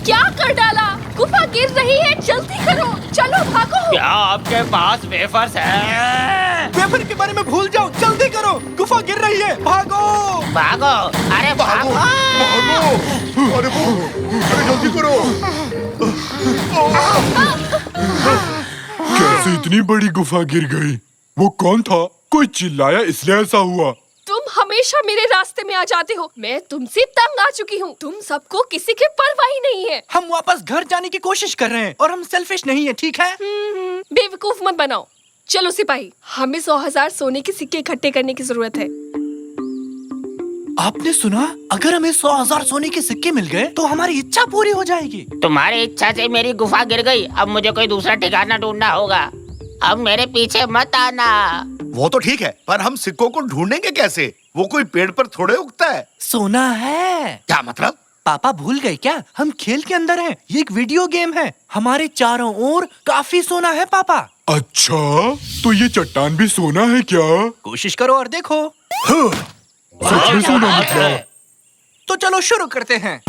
क्या कर डाला? गुफा गिर रही है, जल्दी करो, चलो भागो। क्या आपके पास वेफर्स है? वेफर के बारे में भूल जाओ, जल्दी करो, गुफा गिर रही है, भागो। भागो, अरे भागो, भागो। अरे जल्दी करो। कैसे इतनी बड़ी गुफा गिर गई? वो कौन था? कोई चिल्लाया इसलिए ऐसा हुआ। तुम हमेशा मेरे रास्ते में आ जाते हो। मैं तुमसे तंग आ चुकी हूँ। तुम सबको किसी की परवाह ही नहीं है। हम वापस घर जाने की कोशिश कर रहे हैं और हम सेल्फिश नहीं है, ठीक है? बेवकूफ मत बनाओ। चलो सिपाही, हमें 100,000 सोने के सिक्के इकट्ठे करने की जरूरत है। आपने सुना? अगर हमें 100,000 सोने के सिक्के मिल गए तो हमारी इच्छा पूरी हो जाएगी। तुम्हारी इच्छा से मेरी गुफा गिर गई, अब मुझे कोई दूसरा ठिकाना ढूंढना होगा। अब मेरे पीछे मत आना। वो तो ठीक है, पर हम सिक्कों को ढूंढेंगे कैसे? वो कोई पेड़ पर थोड़े उगता है। सोना है। क्या मतलब? पापा भूल गए क्या? हम खेल के अंदर हैं। ये एक वीडियो गेम है। हमारे चारों ओर काफी सोना है पापा। अच्छा, तो ये चट्टान भी सोना है क्या? कोशिश करो और देखो। सच में सोना निकला। तो चलो शुरू करते हैं।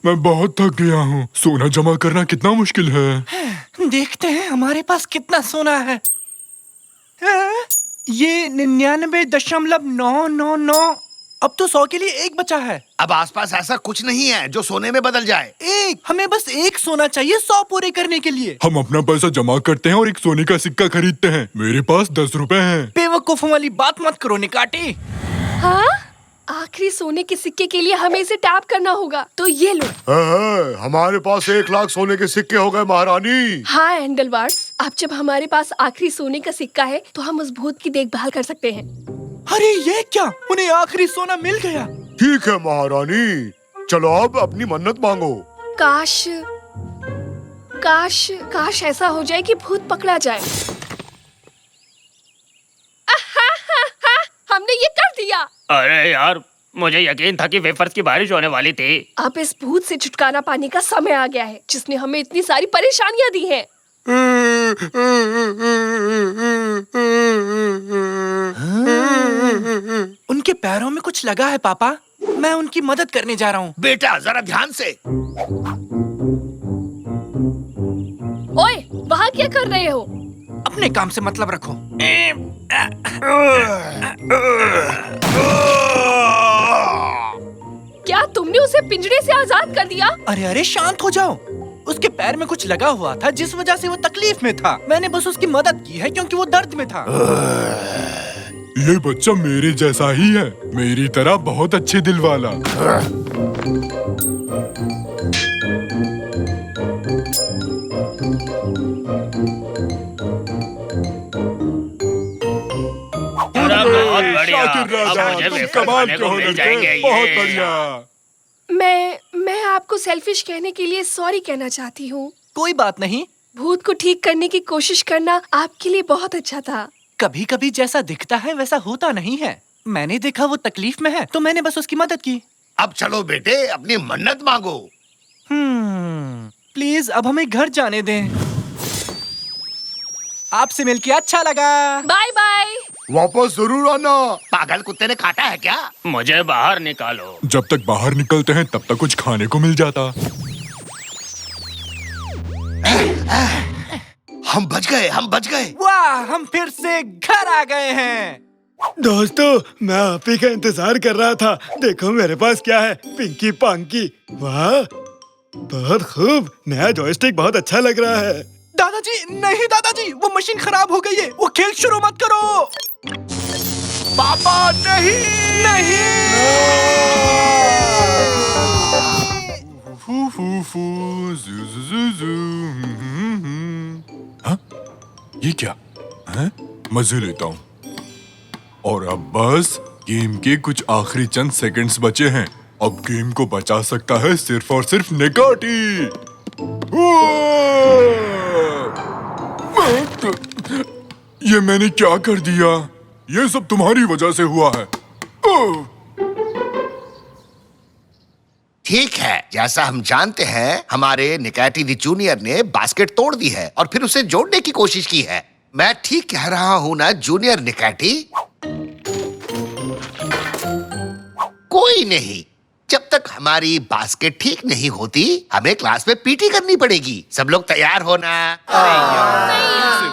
मैं बहुत थक गया हूँ। सोना जमा करना कितना मुश्किल है। देखते हैं हमारे पास कितना सोना है। ये 99.999। अब तो 100 के लिए एक बचा है। अब आसपास ऐसा कुछ नहीं है जो सोने में बदल जाए। एक, हमें बस एक सोना चाहिए 100 पूरे करने के लिए। हम अपना पैसा जमा करते हैं और एक सोने का सिक्का खरीदते हैं। मेरे पास 10 रुपए हैं। बेवकूफों वाली बात मत करो निकाटी। हाँ, आखिरी सोने के सिक्के के लिए हमें इसे टैप करना होगा। तो ये लो। हमारे पास 1 लाख सोने के सिक्के हो गए महारानी। हाँ एंडलवार्ड्स, अब जब हमारे पास आखिरी सोने का सिक्का है तो हम उस भूत की देखभाल कर सकते हैं। अरे ये क्या, उन्हें आखिरी सोना मिल गया। ठीक है महारानी, चलो अब अपनी मन्नत मांगो। काश काश काश ऐसा हो जाए कि भूत पकड़ा जाए। हमने ये कर दिया। अरे यार, मुझे यकीन था कि वेफर्स की बारिश होने वाली थी। अब इस भूत से छुटकारा पाने का समय आ गया है जिसने हमें इतनी सारी परेशानियां दी हैं। उनके पैरों में कुछ लगा है पापा। मैं उनकी मदद करने जा रहा हूँ। बेटा जरा ध्यान से। ओए, वहाँ क्या कर रहे हो? अपने काम से मतलब रखो। क्या तुमने उसे पिंजरे से आजाद कर दिया? अरे अरे शांत हो जाओ। उसके पैर में कुछ लगा हुआ था जिस वजह से वो तकलीफ में था। मैंने बस उसकी मदद की है क्योंकि वो दर्द में था। ये बच्चा मेरे जैसा ही है, मेरी तरह बहुत अच्छे दिल वाला। बहुत बढ़िया। शाकिर राजा, अब मुझे तुम वेफर्स कमाल खाने के को हो मिल लड़के। जाएंगे। बहुत ये। बढ़िया। मैं आपको सेल्फिश कहने के लिए सॉरी कहना चाहती हूँ। कोई बात नहीं। भूत को ठीक करने की कोशिश करना आपके लिए बहुत अच्छा था। कभी कभी जैसा दिखता है वैसा होता नहीं है। मैंने देखा वो तकलीफ में है तो मैंने बस उसकी मदद की। अब चलो बेटे, अपनी मन्नत मांगो। प्लीज अब हमें घर जाने दें। आपसे मिलके अच्छा लगा। Bye bye. वापस जरूर आना। पागल कुत्ते ने काटा है क्या? मुझे बाहर निकालो। जब तक बाहर निकलते हैं तब तक कुछ खाने को मिल जाता। हम बच गए। वाह, हम फिर से घर आ गए हैं। दोस्तों, मैं आप ही का इंतजार कर रहा था। देखो मेरे पास क्या है, पिंकी पांकी। वाह, बहुत खूब। नया जॉयस्टिक बहुत अच्छा लग रहा है। दादाजी नहीं, दादाजी वो मशीन खराब हो गई है। वो खेल शुरू मत करो। पापा नहीं। हाँ? ये क्या है? मजे लेता हूँ। और अब बस गेम के कुछ आखिरी चंद सेकंड्स बचे हैं। अब गेम को बचा सकता है सिर्फ और सिर्फ निकाटी। ये मैंने क्या कर दिया? ये सब तुम्हारी वजह से हुआ है। ठीक है, जैसा हम जानते हैं हमारे निकाटी दी जूनियर ने बास्केट तोड़ दी है और फिर उसे जोड़ने की कोशिश की है। मैं ठीक कह रहा हूँ ना जूनियर निकाटी? कोई नहीं, जब तक हमारी बास्केट ठीक नहीं होती हमें क्लास में पीटी करनी पड़ेगी। सब लोग तैयार होना।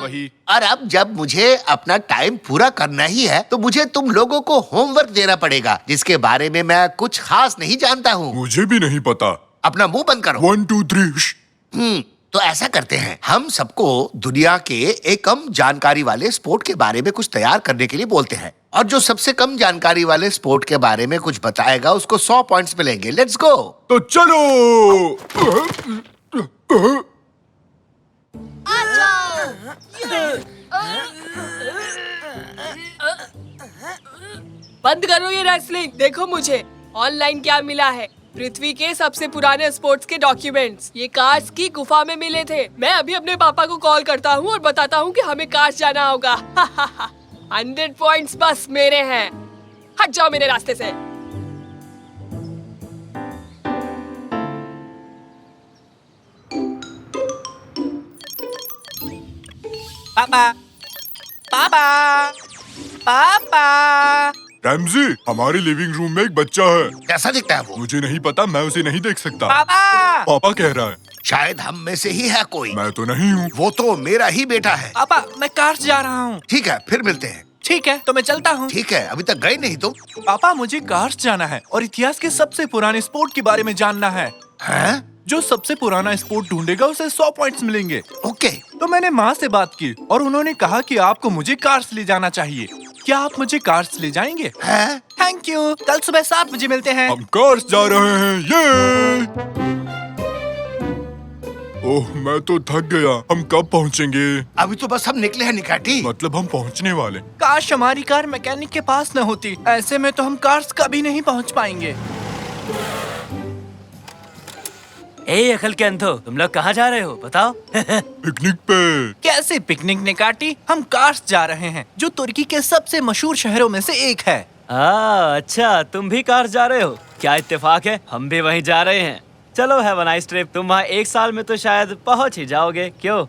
वही। और अब जब मुझे अपना टाइम पूरा करना ही है तो मुझे तुम लोगों को होमवर्क देना पड़ेगा जिसके बारे में मैं कुछ खास नहीं जानता हूँ। मुझे भी नहीं पता। अपना मुंह बंद करो। 1 2 3। तो ऐसा करते हैं, हम सबको दुनिया के एक कम जानकारी वाले स्पोर्ट के बारे में कुछ तैयार करने के लिए बोलते हैं और जो सबसे कम जानकारी वाले स्पोर्ट के बारे में कुछ बताएगा उसको 100 पॉइंट्स मिलेंगे। Let's go. तो चलो। बंद करो ये रेसलिंग। देखो मुझे ऑनलाइन क्या मिला है। पृथ्वी के सबसे पुराने स्पोर्ट्स के डॉक्यूमेंट्स। ये कार्स की गुफा में मिले थे। मैं अभी अपने पापा को कॉल करता हूँ और बताता हूँ कि हमें कार्स जाना होगा। 100 पॉइंट्स बस मेरे हैं। हट जाओ मेरे रास्ते से। पापा, पापा, पापा। रैमजी, हमारे लिविंग रूम में एक बच्चा है। कैसा दिखता है वो? मुझे नहीं पता, मैं उसे नहीं देख सकता। पापा। पापा कह रहा है। शायद हम में से ही है कोई। मैं तो नहीं हूँ। वो तो मेरा ही बेटा है। पापा, मैं कार से जा रहा हूँ। ठीक है, फिर मिलते हैं। ठीक है, तो मैं चलता हूँ। ठीक है, अभी तक गए नहीं तुम? पापा, मुझे कार्स जाना है और इतिहास के सबसे पुराने स्पोर्ट के बारे में जानना है। हैं? जो सबसे पुराना स्पोर्ट ढूंढेगा उसे 100 पॉइंट्स मिलेंगे। ओके। तो मैंने माँ से बात की और उन्होंने कहा कि आपको मुझे कार्स ले जाना चाहिए। क्या आप मुझे कार्स ले जाएंगे? हैं? Thank you. कल सुबह 7 बजे मिलते हैं। हम कार्स जा रहे हैं। ये ओह, मैं तो थक गया। हम कब पहुँचेंगे? अभी तो बस हम निकले हैं निकाटी। मतलब हम पहुँचने वाले। काश हमारी कार मैकेनिक के पास न होती। ऐसे में तो हम कार्स कभी नहीं पहुँच पाएंगे। ए अकल के अंधो, तुम लोग कहाँ जा रहे हो बताओ? पिकनिक पे। कैसे पिकनिक निकाटी? हम कार्स जा रहे हैं, जो तुर्की के सबसे मशहूर शहरों में से एक है। अच्छा, तुम भी कार जा रहे हो? क्या इत्तेफाक है, हम भी वहीं जा रहे हैं। चलो, हैव अ नाइस ट्रिप। तुम वहाँ 1 साल में तो शायद पहुँच ही जाओगे, क्यों?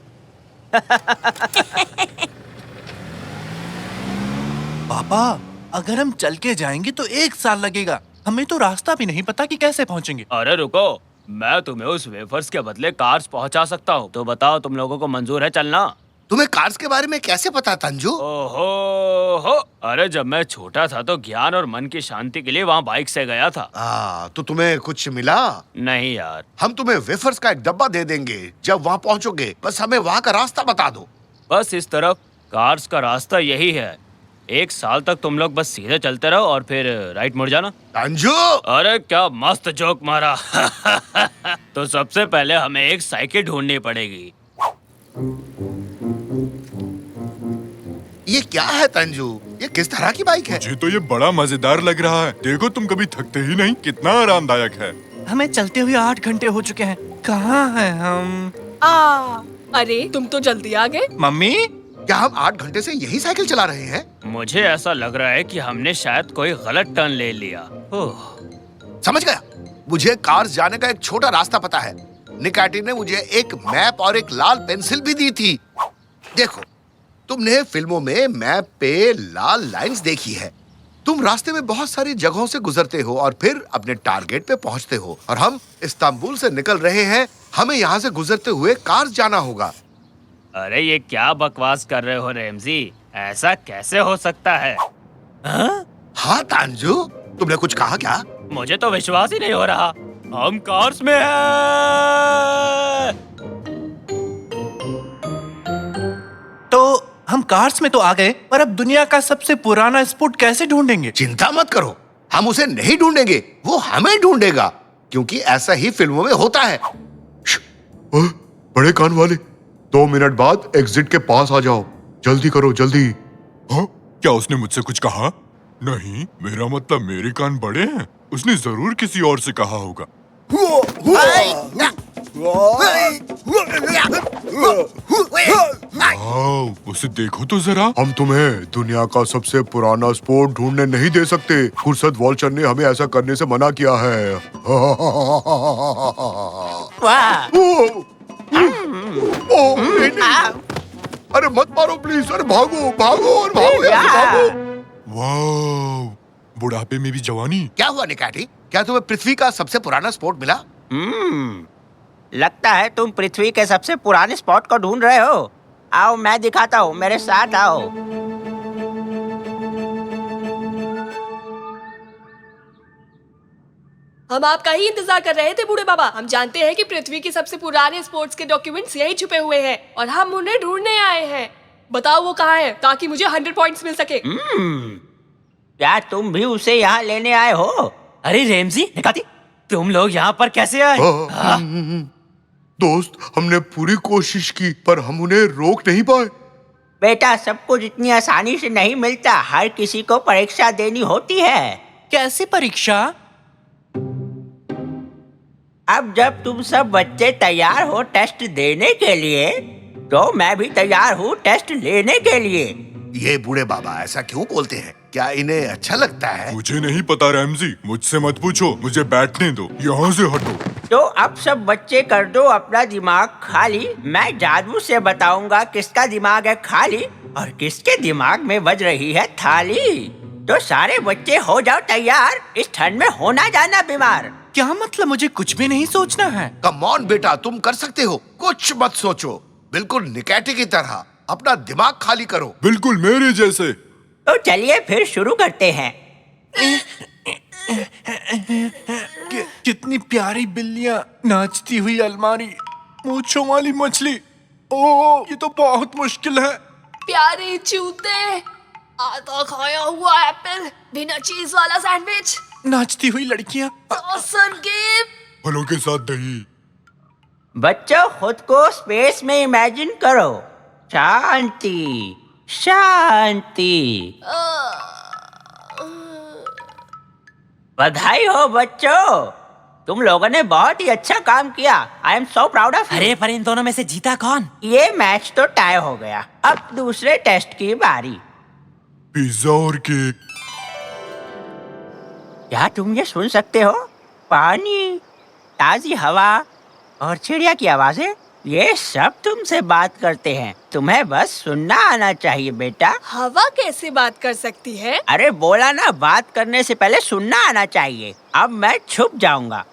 पापा, अगर हम चल के जाएंगे तो 1 साल लगेगा। हमें तो रास्ता भी नहीं पता कि कैसे पहुँचेंगे। अरे रुको, मैं तुम्हें उस वेफर्स के बदले कार्स पहुंचा सकता हूँ। तो बताओ, तुम लोगों को मंजूर है चलना? तुम्हें कार्स के बारे में कैसे पता तंजू? ओहो हो, अरे जब मैं छोटा था तो ज्ञान और मन की शांति के लिए वहाँ बाइक से गया था। तो तुम्हें कुछ मिला? नहीं यार। हम तुम्हें वेफर्स का एक डब्बा दे देंगे जब वहाँ पहुँचोगे। बस हमें वहाँ का रास्ता बता दो। बस इस तरफ कार्स का रास्ता यही है। 1 साल तक तुम लोग बस सीधे चलते रहो और फिर राइट मुड़ जाना। तंजू! अरे क्या मस्त जोक मारा। तो सबसे पहले हमें एक साइकिल ढूंढनी पड़ेगी। ये क्या है तंजू? ये किस तरह की बाइक है? मुझे तो ये बड़ा मजेदार लग रहा है। देखो, तुम कभी थकते ही नहीं। कितना आरामदायक है। हमें चलते हुए 8 घंटे हो चुके हैं। कहाँ हैं हम? अरे तुम तो जल्दी आ गए। मम्मी, क्या हम 8 घंटे से यही साइकिल चला रहे हैं? मुझे ऐसा लग रहा है कि हमने शायद कोई गलत टर्न ले लिया। समझ गया। मुझे कार्स जाने का एक छोटा रास्ता पता है। निकाटी ने मुझे एक मैप और एक लाल पेंसिल भी दी थी। देखो, तुमने फिल्मों में मैप पे लाल लाइंस देखी है। तुम रास्ते में बहुत सारी जगहों से गुजरते हो और फिर अपने टारगेट पे पहुंचते हो। और हम इस्तांबुल से निकल रहे हैं। हमें यहाँ से गुजरते हुए कार्स जाना होगा। अरे ये क्या बकवास कर रहे हो रैमजी? ऐसा कैसे हो सकता है? हाँ तांजू, तुमने कुछ कहा क्या? मुझे तो विश्वास ही नहीं हो रहा। हम कार्स में हैं। तो हम कार्स में तो आ गए, पर अब दुनिया का सबसे पुराना स्पोर्ट कैसे ढूंढेंगे? चिंता मत करो, हम उसे नहीं ढूंढेंगे, वो हमें ढूंढेगा। क्योंकि ऐसा ही फिल्मों में होता है। बड़े कान वाले, 2 मिनट बाद एग्जिट के पास आ जाओ। जल्दी करो, जल्दी। हाँ? क्या उसने मुझसे कुछ कहा? नहीं, मेरा मतलब मेरे कान बड़े हैं। उसने जरूर किसी और से कहा होगा। उसे देखो तो जरा। हम तुम्हें दुनिया का सबसे पुराना स्पोर्ट ढूंढने नहीं दे सकते। खुर्सद वॉल्चर ने हमें ऐसा करने से मना किया है। अरे मत मारो प्लीज। अरे भागो भागो और भागो यार, भागो। वाह, बुढ़ापे में भी जवानी। क्या हुआ निकाटी? क्या तुम्हें पृथ्वी का सबसे पुराना स्पोर्ट मिला? लगता है तुम पृथ्वी के सबसे पुराने स्पॉट को ढूंढ रहे हो। आओ मैं दिखाता हूँ, मेरे साथ आओ। हम आपका ही इंतजार कर रहे थे बूढ़े बाबा। हम जानते हैं कि पृथ्वी के सबसे पुराने स्पोर्ट्स के डॉक्यूमेंट्स यही छुपे हुए हैं और हम उन्हें ढूंढने आए हैं। बताओ वो कहाँ है, ताकि मुझे 100 पॉइंट्स मिल सके। क्या तुम भी उसे यहाँ लेने आए हो? अरे रेमजी, निकाती, तुम लोग यहाँ पर कैसे आए? दोस्त, हमने पूरी कोशिश की पर हम उन्हें रोक नहीं पाए। बेटा, सब कुछ इतनी आसानी से नहीं मिलता। हर किसी को परीक्षा देनी होती है। कैसे परीक्षा? अब जब तुम सब बच्चे तैयार हो टेस्ट देने के लिए, तो मैं भी तैयार हूँ टेस्ट लेने के लिए। ये बूढ़े बाबा ऐसा क्यों बोलते हैं? क्या इन्हें अच्छा लगता है? मुझे नहीं पता रैमजी, मुझसे मत पूछो। मुझे बैठने दो, यहाँ से हटो। तो अब सब बच्चे कर दो अपना दिमाग खाली। मैं जादू से बताऊंगा किसका दिमाग है खाली और किसके दिमाग में बज रही है थाली? तो सारे बच्चे हो जाओ तैयार, इस ठंड में होना जाना बीमार। क्या मतलब मुझे कुछ भी नहीं सोचना है? कम ऑन बेटा, तुम कर सकते हो, कुछ मत सोचो, बिल्कुल निकैटी की तरह अपना दिमाग खाली करो। बिल्कुल मेरे जैसे। तो चलिए फिर शुरू करते हैं। कितनी प्यारी बिल्लियाँ, नाचती हुई अलमारी, मूंछों वाली मछली। ओह, ये तो बहुत मुश्किल है। प्यारे जूते, आधा खाया हुआ एप्पल, बिना चीज वाला सैंडविच, नाचती हुई लड़कियाँ, सॉसर गेम। फलों के साथ दही। बच्चों खुद को स्पेस में इमेजिन करो। शांति शांति। बधाई हो बच्चों, तुम लोगों ने बहुत ही अच्छा काम किया। I am so proud of. अरे पर इन दोनों में से जीता कौन? ये मैच तो टाई हो गया। अब दूसरे टेस्ट की बारी। पिज्जा और केक। क्या तुम ये सुन सकते हो? पानी, ताजी हवा और चिड़िया की आवाजें, ये सब तुमसे बात करते हैं। तुम्हें बस सुनना आना चाहिए बेटा। हवा कैसे बात कर सकती है? अरे बोला ना, बात करने से पहले सुनना आना चाहिए। अब मैं छुप जाऊंगा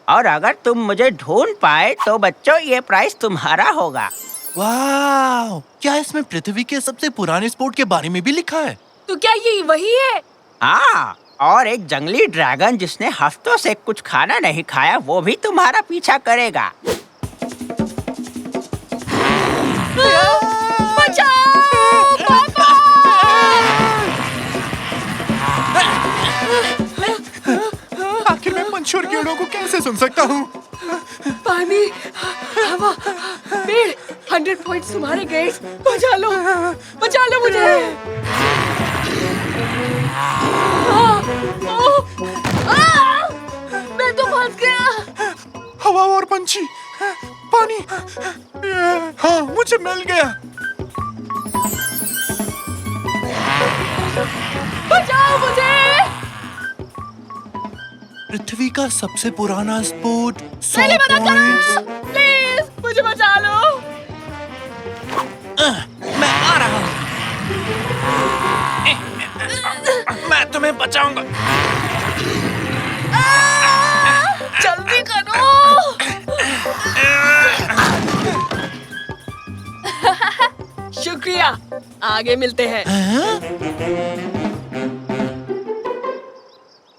और अगर तुम मुझे ढूंढ पाए तो बच्चों ये प्राइस तुम्हारा होगा। वाह! क्या इसमें पृथ्वी के सबसे पुराने स्पोर्ट के बारे में भी लिखा है? तो क्या ये वही है? हाँ, और एक जंगली ड्रैगन जिसने हफ्तों से कुछ खाना नहीं खाया, वो भी तुम्हारा पीछा करेगा। बचाओ! पापा! आखिर मैं पंछी और कीड़ों को कैसे सुन सकता हूँ? पानी, हवा, पेड़, 100 पॉइंट्स तुम्हारे गए। बचा लो मुझे। मैं तो फंस गया। हवा और पंछी, पानी, हाँ मुझे मिल गया। बचाओ मुझे। पृथ्वी का सबसे पुराना स्पोर्ट, 100 पहले मदद पॉइंट्स। करो, प्लीज मुझे बचा लो। मैं आ रहा हूँ। मैं तुम्हें बचाऊंगा। जल्दी करो। शुक्रिया, आगे मिलते हैं।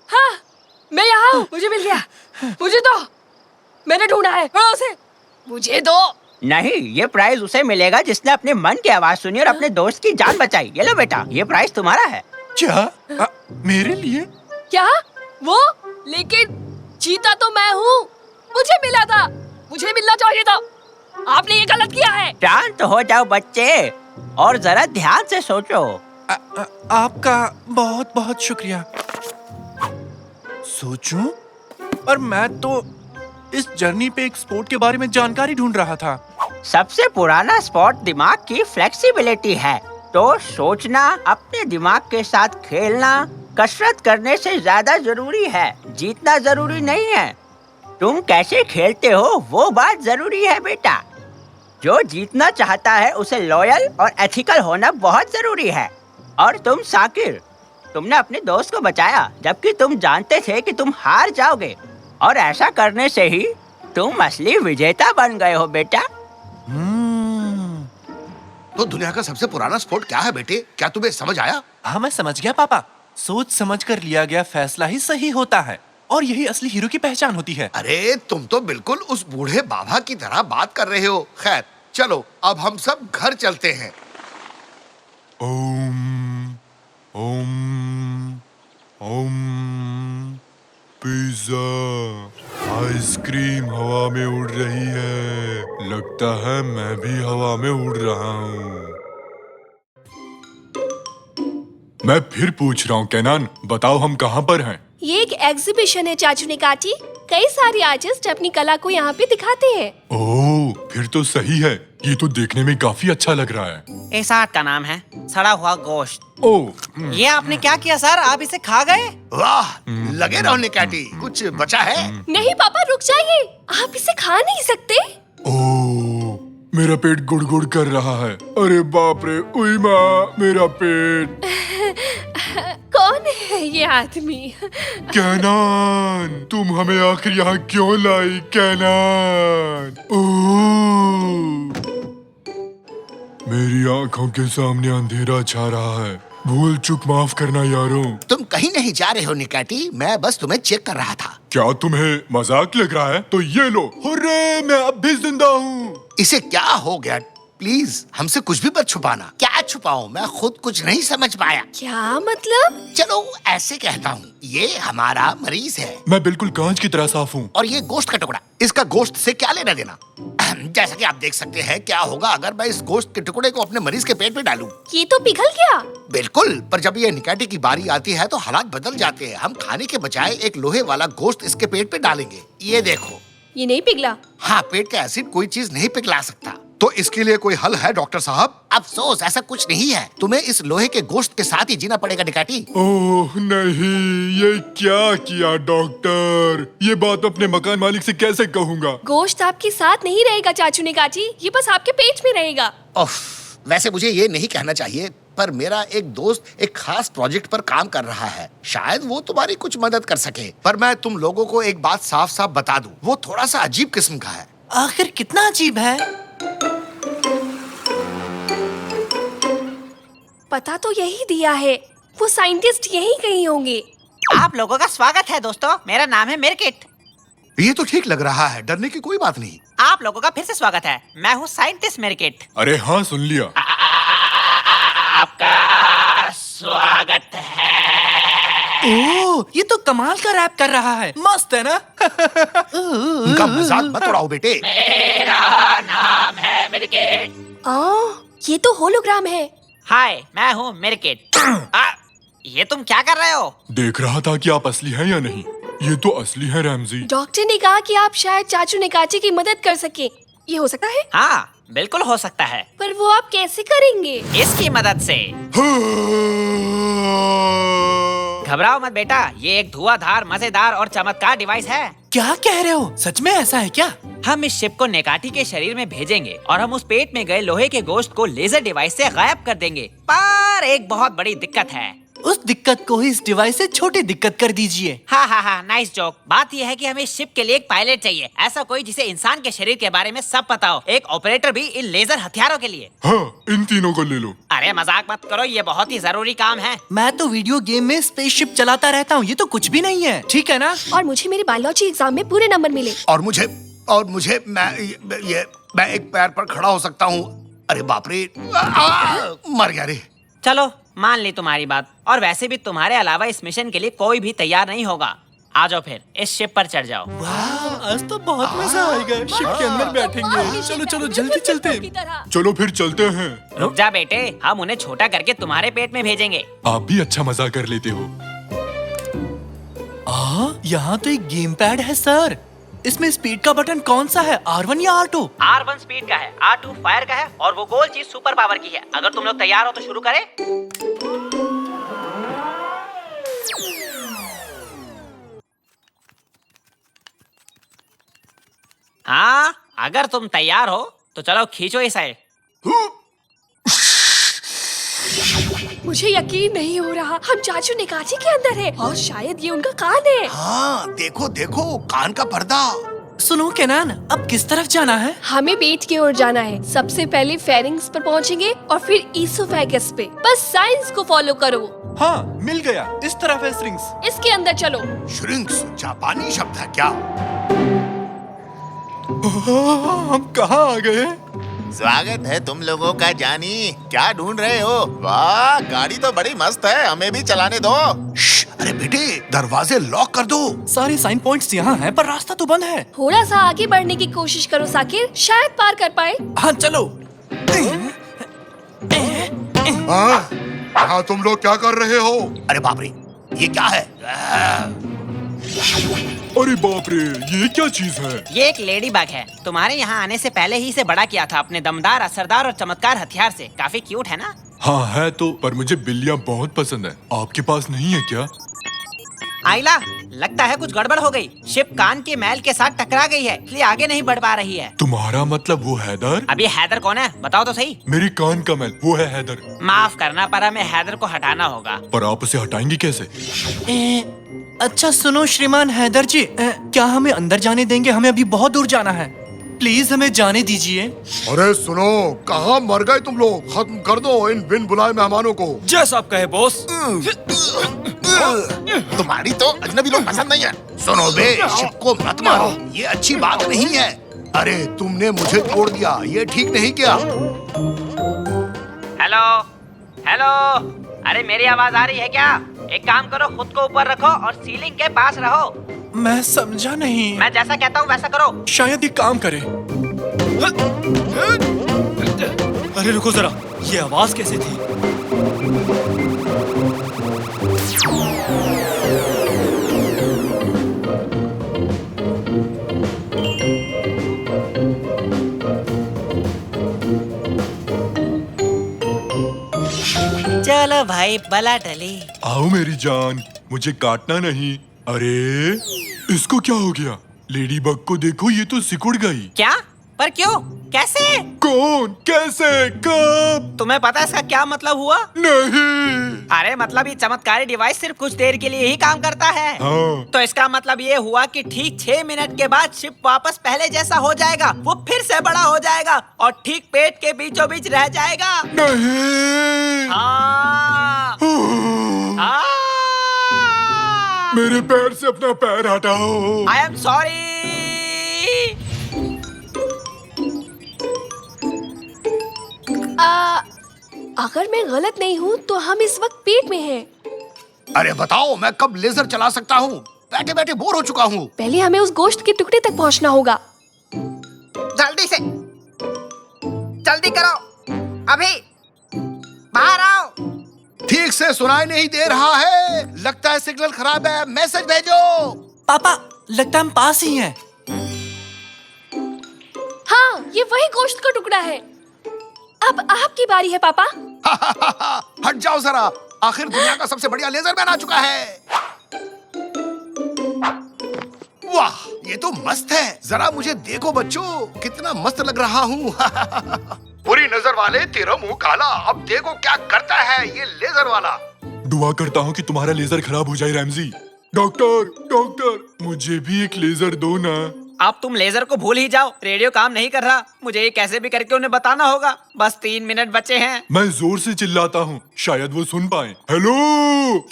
हाँ, मैं यहाँ हूँ, मुझे मिल गया। मुझे दो, मैंने ढूंढा है, उसे मुझे दो। नहीं, ये प्राइज उसे मिलेगा जिसने अपने मन की आवाज सुनी और अपने दोस्त की जान बचाई। ये लो बेटा, ये प्राइज तुम्हारा है। क्या? मेरे लिए? क्या? वो? लेकिन जीता तो मैं हूँ। मुझे मिला था, मुझे मिलना चाहिए था। आपने ये गलत किया है। शांत हो जाओ बच्चे और जरा ध्यान से सोचो। आपका बहुत बहुत शुक्रिया। सोचूं? पर मैं तो इस जर्नी पे एक स्पोर्ट के बारे में जानकारी ढूंढ रहा था। सबसे पुराना स्पोर्ट दिमाग की फ्लेक्सिबिलिटी है। तो सोचना, अपने दिमाग के साथ खेलना कसरत करने से ज्यादा जरूरी है। जीतना जरूरी नहीं है, तुम कैसे खेलते हो वो बात जरूरी है बेटा। जो जीतना चाहता है उसे लॉयल और एथिकल होना बहुत जरूरी है। और तुम साकिर, तुमने अपने दोस्त को बचाया जबकि तुम जानते थे कि तुम हार जाओगे, और ऐसा करने से ही तुम असली विजेता बन गए हो बेटा। तो दुनिया का सबसे पुराना स्पोर्ट क्या है बेटे? क्या तुम्हें समझ आया? हाँ, मैं समझ गया पापा। सोच समझ कर लिया गया फैसला ही सही होता है, और यही असली हीरो की पहचान होती है। अरे तुम तो बिल्कुल उस बूढ़े बाबा की तरह बात कर रहे हो। खैर चलो, अब हम सब घर चलते हैं। ओम ओम ओम। पिज्जा, आइसक्रीम हवा में उड़ रही है। लगता है मैं भी हवा में उड़ रहा हूँ। मैं फिर पूछ रहा हूँ केनान, बताओ हम कहाँ पर हैं? ये एक एग्जीबिशन है चाचू ने काटी। कई सारे आर्टिस्ट अपनी कला को यहाँ पे दिखाते हैं। ओह, फिर तो सही है। ये तो देखने में काफी अच्छा लग रहा है। इस आर्ट का नाम है सड़ा हुआ गोश्त। ओह, ये आपने क्या किया सर? आप इसे खा गए? वाह, लगे रहो निकैटी। कुछ बचा है? नहीं पापा, रुक जाइए, आप इसे खा नहीं सकते। ओह, मेरा पेट गुड़गुड़ कर रहा है। अरे बाप रे, उई माँ, मेरा पेट। कौन है ये आदमी? कैनान, तुम हमें आखिर यहाँ क्यों लाई कैनान? ओह, मेरी आंखों के सामने अंधेरा छा रहा है। भूल चूक माफ करना यारों। तुम कहीं नहीं जा रहे हो निकाटी, मैं बस तुम्हें चेक कर रहा था। क्या तुम्हें मजाक लग रहा है? तो ये लो, हुर्रे, मैं अब भी जिंदा हूँ। इसे क्या हो गया? प्लीज हमसे कुछ भी मत छुपाना। क्या छुपाऊं? मैं खुद कुछ नहीं समझ पाया। क्या मतलब? चलो ऐसे कहता हूँ, ये हमारा मरीज है मैं बिल्कुल कांच की तरह साफ हूँ। और ये गोश्त का टुकड़ा। इसका गोश्त से क्या लेना देना? जैसा कि आप देख सकते हैं, क्या होगा अगर मैं इस गोश्त के टुकड़े को अपने मरीज के पेट में डालूं? ये तो पिघल गया। बिल्कुल, पर जब ये निकाटी की बारी आती है तो हालात बदल जाते हैं। हम खाने के बजाय एक लोहे वाला गोश्त इसके पेट पे डालेंगे। ये देखो। ये नहीं पिघला? हाँ, पेट का एसिड कोई चीज नहीं पिघला सकता। तो इसके लिए कोई हल है डॉक्टर साहब? अफसोस, ऐसा कुछ नहीं है। तुम्हें इस लोहे के गोश्त के साथ ही जीना पड़ेगा निकाटी। ओह नहीं, ये क्या किया डॉक्टर? ये बात अपने मकान मालिक से कैसे कहूँगा? गोश्त आपके साथ नहीं रहेगा चाचू निकाची, ये बस आपके पेट में रहेगा। उफ, वैसे मुझे ये नहीं कहना चाहिए, पर मेरा एक दोस्त एक खास प्रोजेक्ट पर काम कर रहा है। शायद वो तुम्हारी कुछ मदद कर सके। पर मैं तुम लोगों को एक बात साफ साफ बता दूं, वो थोड़ा सा अजीब किस्म का है। आखिर कितना अजीब है? पता तो यही दिया है, वो साइंटिस्ट यही कहीं होंगे। आप लोगों का स्वागत है दोस्तों, मेरा नाम है मिरकिट। ये तो ठीक लग रहा है, डरने की कोई बात नहीं। आप लोगों का फिर से स्वागत है, मैं हूँ साइंटिस्ट मिरकिट। अरे हाँ, सुन लिया। आपका स्वागत है। ओह, ये तो कमाल का रैप कर रहा है। मस्त है ना? उनका मजाक मत उड़ाओ बेटे। मेरा नाम है मिरकिट। ये तो होलोग्राम है। हाय, मैं हूँ मिरकिट। ये तुम क्या कर रहे हो? देख रहा था कि आप असली हैं या नहीं। ये तो असली है रैमजी। डॉक्टर ने कहा कि आप शायद चाचू निकाची की मदद कर सके। ये हो सकता है? हाँ, बिल्कुल हो सकता है। पर वो आप कैसे करेंगे? इसकी मदद से। घबराओ मत बेटा, ये एक धुआंधार, मजेदार और चमत्कार डिवाइस है। क्या कह रहे हो? सच में ऐसा है क्या? हम इस शिप को नेकाटी के शरीर में भेजेंगे और हम उस पेट में गए लोहे के गोश्त को लेजर डिवाइस से गायब कर देंगे। पर एक बहुत बड़ी दिक्कत है। उस दिक्कत को इस डिवाइस से छोटी दिक्कत कर दीजिए। हाँ, नाइस जोक। बात यह है कि हमें शिप के लिए एक पायलट चाहिए, ऐसा कोई जिसे इंसान के शरीर के बारे में सब पता हो। एक ऑपरेटर भी इन लेजर हथियारों के लिए। हाँ, इन तीनों को ले लो। अरे मजाक मत करो, ये बहुत ही जरूरी काम है। मैं तो वीडियो गेम में स्पेसशिप चलाता रहता हूँ, ये तो कुछ भी नहीं है, ठीक है ना? और मुझे मेरे बायोलॉजी एग्जाम में पूरे नंबर मिले। और मुझे मैं एक पैर पर खड़ा हो सकता हूँ। अरे बाप रे, मर गया रे। चलो, मान ली तुम्हारी बात। और वैसे भी तुम्हारे अलावा इस मिशन के लिए कोई भी तैयार नहीं होगा। आ जाओ फिर, इस शिप पर चढ़ जाओ। वाह, आज तो बहुत मजा आएगा। शिप के अंदर बैठेंगे। चलो जल्दी चलते हैं। चलो फिर चलते हैं। रुक जा बेटे, हम उन्हें छोटा करके तुम्हारे पेट में भेजेंगे। आप भी अच्छा मजा कर लेते हो। यहाँ तो एक गेम पैड है सर। इसमें स्पीड का बटन कौन सा है, R1 या R2? R1 स्पीड का है, R2 फायर का है और वो गोल चीज सुपर पावर की है। अगर तुम लोग तैयार हो तो शुरू करें। हाँ, अगर तुम तैयार हो तो चलो खींचो इसे। मुझे यकीन नहीं हो रहा, हम चाचू निकाची के अंदर है और शायद ये उनका कान है। हाँ, देखो कान का पर्दा। सुनो केनान, अब किस तरफ जाना है? हमें पेट की ओर जाना है। सबसे पहले फेरिंग्स पर पहुंचेंगे और फिर ईसोफेगस पे। बस साइंस को फॉलो करो। हाँ, मिल गया। इस तरफ है श्रिंक्स। इसके अंदर चलो। श्रिंक्स जापानी शब्द है क्या? हम कहाँ आ गए? स्वागत है तुम लोगों का जानी। क्या ढूंढ रहे हो? वाह, गाड़ी तो बड़ी मस्त है, हमें भी चलाने दो। अरे बेटे, दरवाजे लॉक कर दो। सारे साइन पॉइंट्स यहाँ हैं, पर रास्ता तो बंद है। थोड़ा सा आगे बढ़ने की कोशिश करो साकिर, शायद पार कर पाए। हाँ चलो। हाँ, तुम लोग क्या कर रहे हो? अरे बाप रे, ये क्या है? अरे बाप रे, ये क्या चीज है? ये एक लेडी बग है। तुम्हारे यहाँ आने से पहले ही इसे बड़ा किया था अपने दमदार, असरदार और चमत्कार हथियार से। काफी क्यूट है ना? हाँ है तो, पर मुझे बिल्लियाँ बहुत पसंद है। आपके पास नहीं है क्या? आइला, लगता है कुछ गड़बड़ हो गई। शिप कान के मैल के साथ टकरा गई है, इसलिए आगे नहीं बढ़ पा रही है। तुम्हारा मतलब वो हैदर? अभी हैदर कौन है, बताओ तो सही। मेरी कान का मैल, वो है हैदर। माफ करना, पर हमें हैदर को हटाना होगा। पर आप उसे हटाएंगी कैसे? अच्छा सुनो श्रीमान हैदर जी, क्या हमें अंदर जाने देंगे? हमें अभी बहुत दूर जाना है, प्लीज हमें जाने दीजिए। अरे सुनो, कहाँ मर गए तुम लोग? खत्म कर दो इन बिन बुलाए मेहमानों को। जैसा आप कहे बॉस। तुम्हारी तो अजनबी लोग पसंद नहीं है। सुनो बे, शिप को मत मारो, ये अच्छी बात नहीं है। अरे तुमने मुझे तोड़ दिया, ये ठीक नहीं किया। हेलो हेलो, अरे मेरी आवाज आ रही है क्या? एक काम करो, खुद को ऊपर रखो और सीलिंग के पास रहो। मैं समझा नहीं। मैं जैसा कहता हूँ वैसा करो। शायद ये काम करे। अरे रुको जरा, ये आवाज कैसे थी? चलो भाई, बला टली। आओ मेरी जान, मुझे काटना नहीं। अरे इसको क्या हो गया? लेडी बग को देखो, ये तो सिकुड़ गई। क्या? पर क्यों? कैसे? कौन? कैसे? कब? तुम्हें पता है इसका क्या मतलब हुआ? नहीं। अरे मतलब ये चमत्कारी डिवाइस सिर्फ कुछ देर के लिए ही काम करता है। हाँ। तो इसका मतलब ये हुआ कि ठीक 6 मिनट के बाद शिप वापस पहले जैसा हो जाएगा। वो फिर से बड़ा हो जाएगा और ठीक पेट के बीचों बीच रह जाएगा। नहीं। हाँ। हाँ। मेरे पैर से अपना पैर हटाओ। I am sorry. अगर मैं गलत नहीं हूँ तो हम इस वक्त पेट में हैं। अरे बताओ, मैं कब लेजर चला सकता हूँ? बैठे बैठे बोर हो चुका हूँ। पहले हमें उस गोश्त के टुकड़े तक पहुँचना होगा। जल्दी से, जल्दी करो, अभी बाहर आओ। ठीक से सुनाई नहीं दे रहा है, लगता है सिग्नल खराब है। मैसेज भेजो। पापा, लगता है हम पास ही हैं। हाँ, ये वही गोश्त का टुकड़ा है। अब आपकी बारी है पापा। हट जाओ जरा, आखिर दुनिया का सबसे बढ़िया लेजर मैन आ चुका है। वाह, ये तो मस्त है। जरा मुझे देखो बच्चों, कितना मस्त लग रहा हूँ। बुरी नजर वाले, तेरा मुंह काला। अब देखो क्या करता है ये लेजर वाला। दुआ करता हूँ कि तुम्हारा लेजर खराब हो जाए रैमजी। डॉक्टर, डॉक्टर, मुझे भी एक लेजर दो ना। अब तुम लेजर को भूल ही जाओ, रेडियो काम नहीं कर रहा। मुझे ये कैसे भी करके उन्हें बताना होगा। बस 3 मिनट बचे हैं। मैं जोर से चिल्लाता हूँ, शायद वो सुन पाए। हेलो।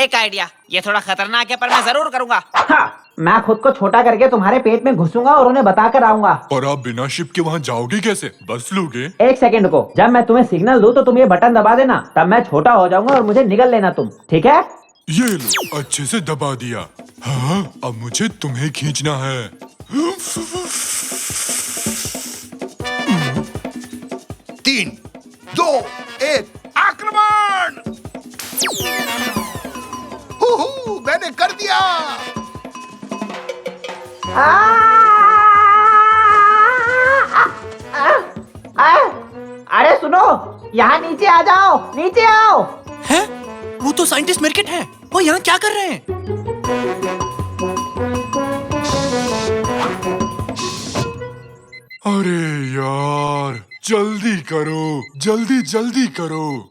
एक आइडिया, ये थोड़ा खतरनाक है पर मैं जरूर करूँगा। हाँ, मैं खुद को छोटा करके तुम्हारे पेट में घुसूंगा और उन्हें बता कर आऊंगा। और आप बिना शिप के वहाँ जाओगे कैसे? बस लोगे? 1 सेकंड को, जब मैं तुम्हें सिग्नल दूं तो तुम ये बटन दबा देना, तब मैं छोटा हो जाऊंगा और मुझे निगल लेना तुम, ठीक है? ये लो, अच्छे से दबा दिया। हाँ, अब मुझे तुम्हें खींचना है। 3, 2, 1, आक्रमण! मैंने कर दिया। अरे सुनो, यहाँ नीचे आ जाओ, नीचे आओ। हैं? वो तो साइंटिस्ट मिर्किट है। वो यहाँ क्या कर रहे हैं? अरे यार, जल्दी करो, जल्दी जल्दी करो।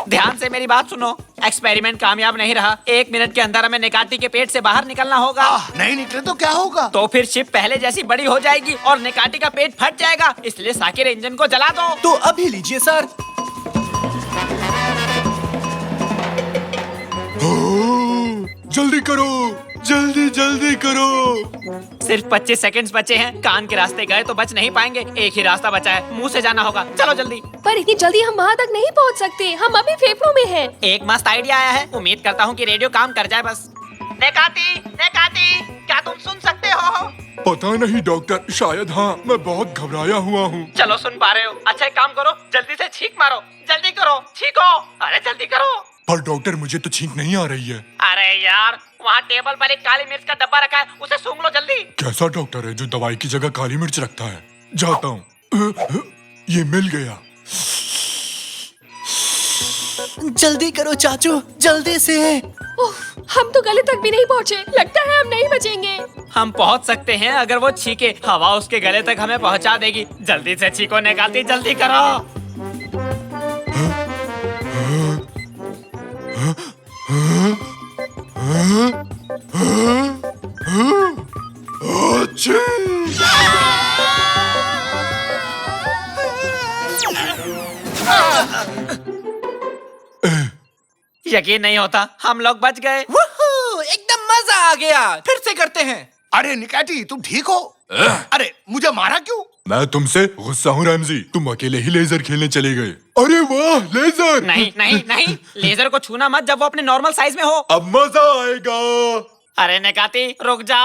ध्यान से मेरी बात सुनो, एक्सपेरिमेंट कामयाब नहीं रहा। 1 मिनट के अंदर हमें निकाटी के पेट से बाहर निकलना होगा। नहीं निकले तो क्या होगा? तो फिर शिप पहले जैसी बड़ी हो जाएगी और निकाटी का पेट फट जाएगा। इसलिए साकिर इंजन को जला दो। तो अभी लीजिए सर। जल्दी करो, जल्दी जल्दी करो। सिर्फ 25 सेकंड्स बचे हैं। कान के रास्ते गए तो बच नहीं पाएंगे। एक ही रास्ता बचा है, मुंह से जाना होगा। चलो जल्दी। पर इतनी जल्दी हम वहाँ तक नहीं पहुँच सकते, हम अभी फेफड़ों में हैं। एक मस्त आइडिया आया है, उम्मीद करता हूँ कि रेडियो काम कर जाए। बस नेकाती, नेकाती, क्या तुम सुन सकते हो? पता नहीं डॉक्टर, शायद हाँ। मैं बहुत घबराया हुआ हूँ। चलो सुन पा रहे हो? अच्छा एक काम करो, जल्दी से छींक मारो। जल्दी करो, छींको। अरे जल्दी करो। पर डॉक्टर, मुझे तो छींक नहीं आ रही है। अरे यार, वहाँ टेबल पर एक काली मिर्च का डब्बा रखा है, उसे सूंघ लो जल्दी। कैसा डॉक्टर है जो दवाई की जगह काली मिर्च रखता है? जाता हूँ। ये मिल गया। जल्दी करो चाचू, जल्दी से। उफ, हम तो गले तक भी नहीं पहुँचे। लगता है हम नहीं बचेंगे। हम पहुंच सकते हैं अगर वो छींके। हवा उसके गले तक हमें पहुंचा देगी। जल्दी से छींको निकालती, जल्दी करो। यकीन नहीं होता, हम लोग बच गए। वूहू, एकदम मजा आ गया। फिर से करते हैं। अरे निकाटी, तुम ठीक हो? अरे मुझे मारा क्यों? मैं तुमसे गुस्सा हूँ रैमजी, तुम अकेले ही लेजर खेलने चले गए। अरे वाह, लेजर! नहीं नहीं नहीं, लेजर को छूना मत जब वो अपने नॉर्मल साइज में हो। अब मजा आएगा। अरे निकाती रुक जा।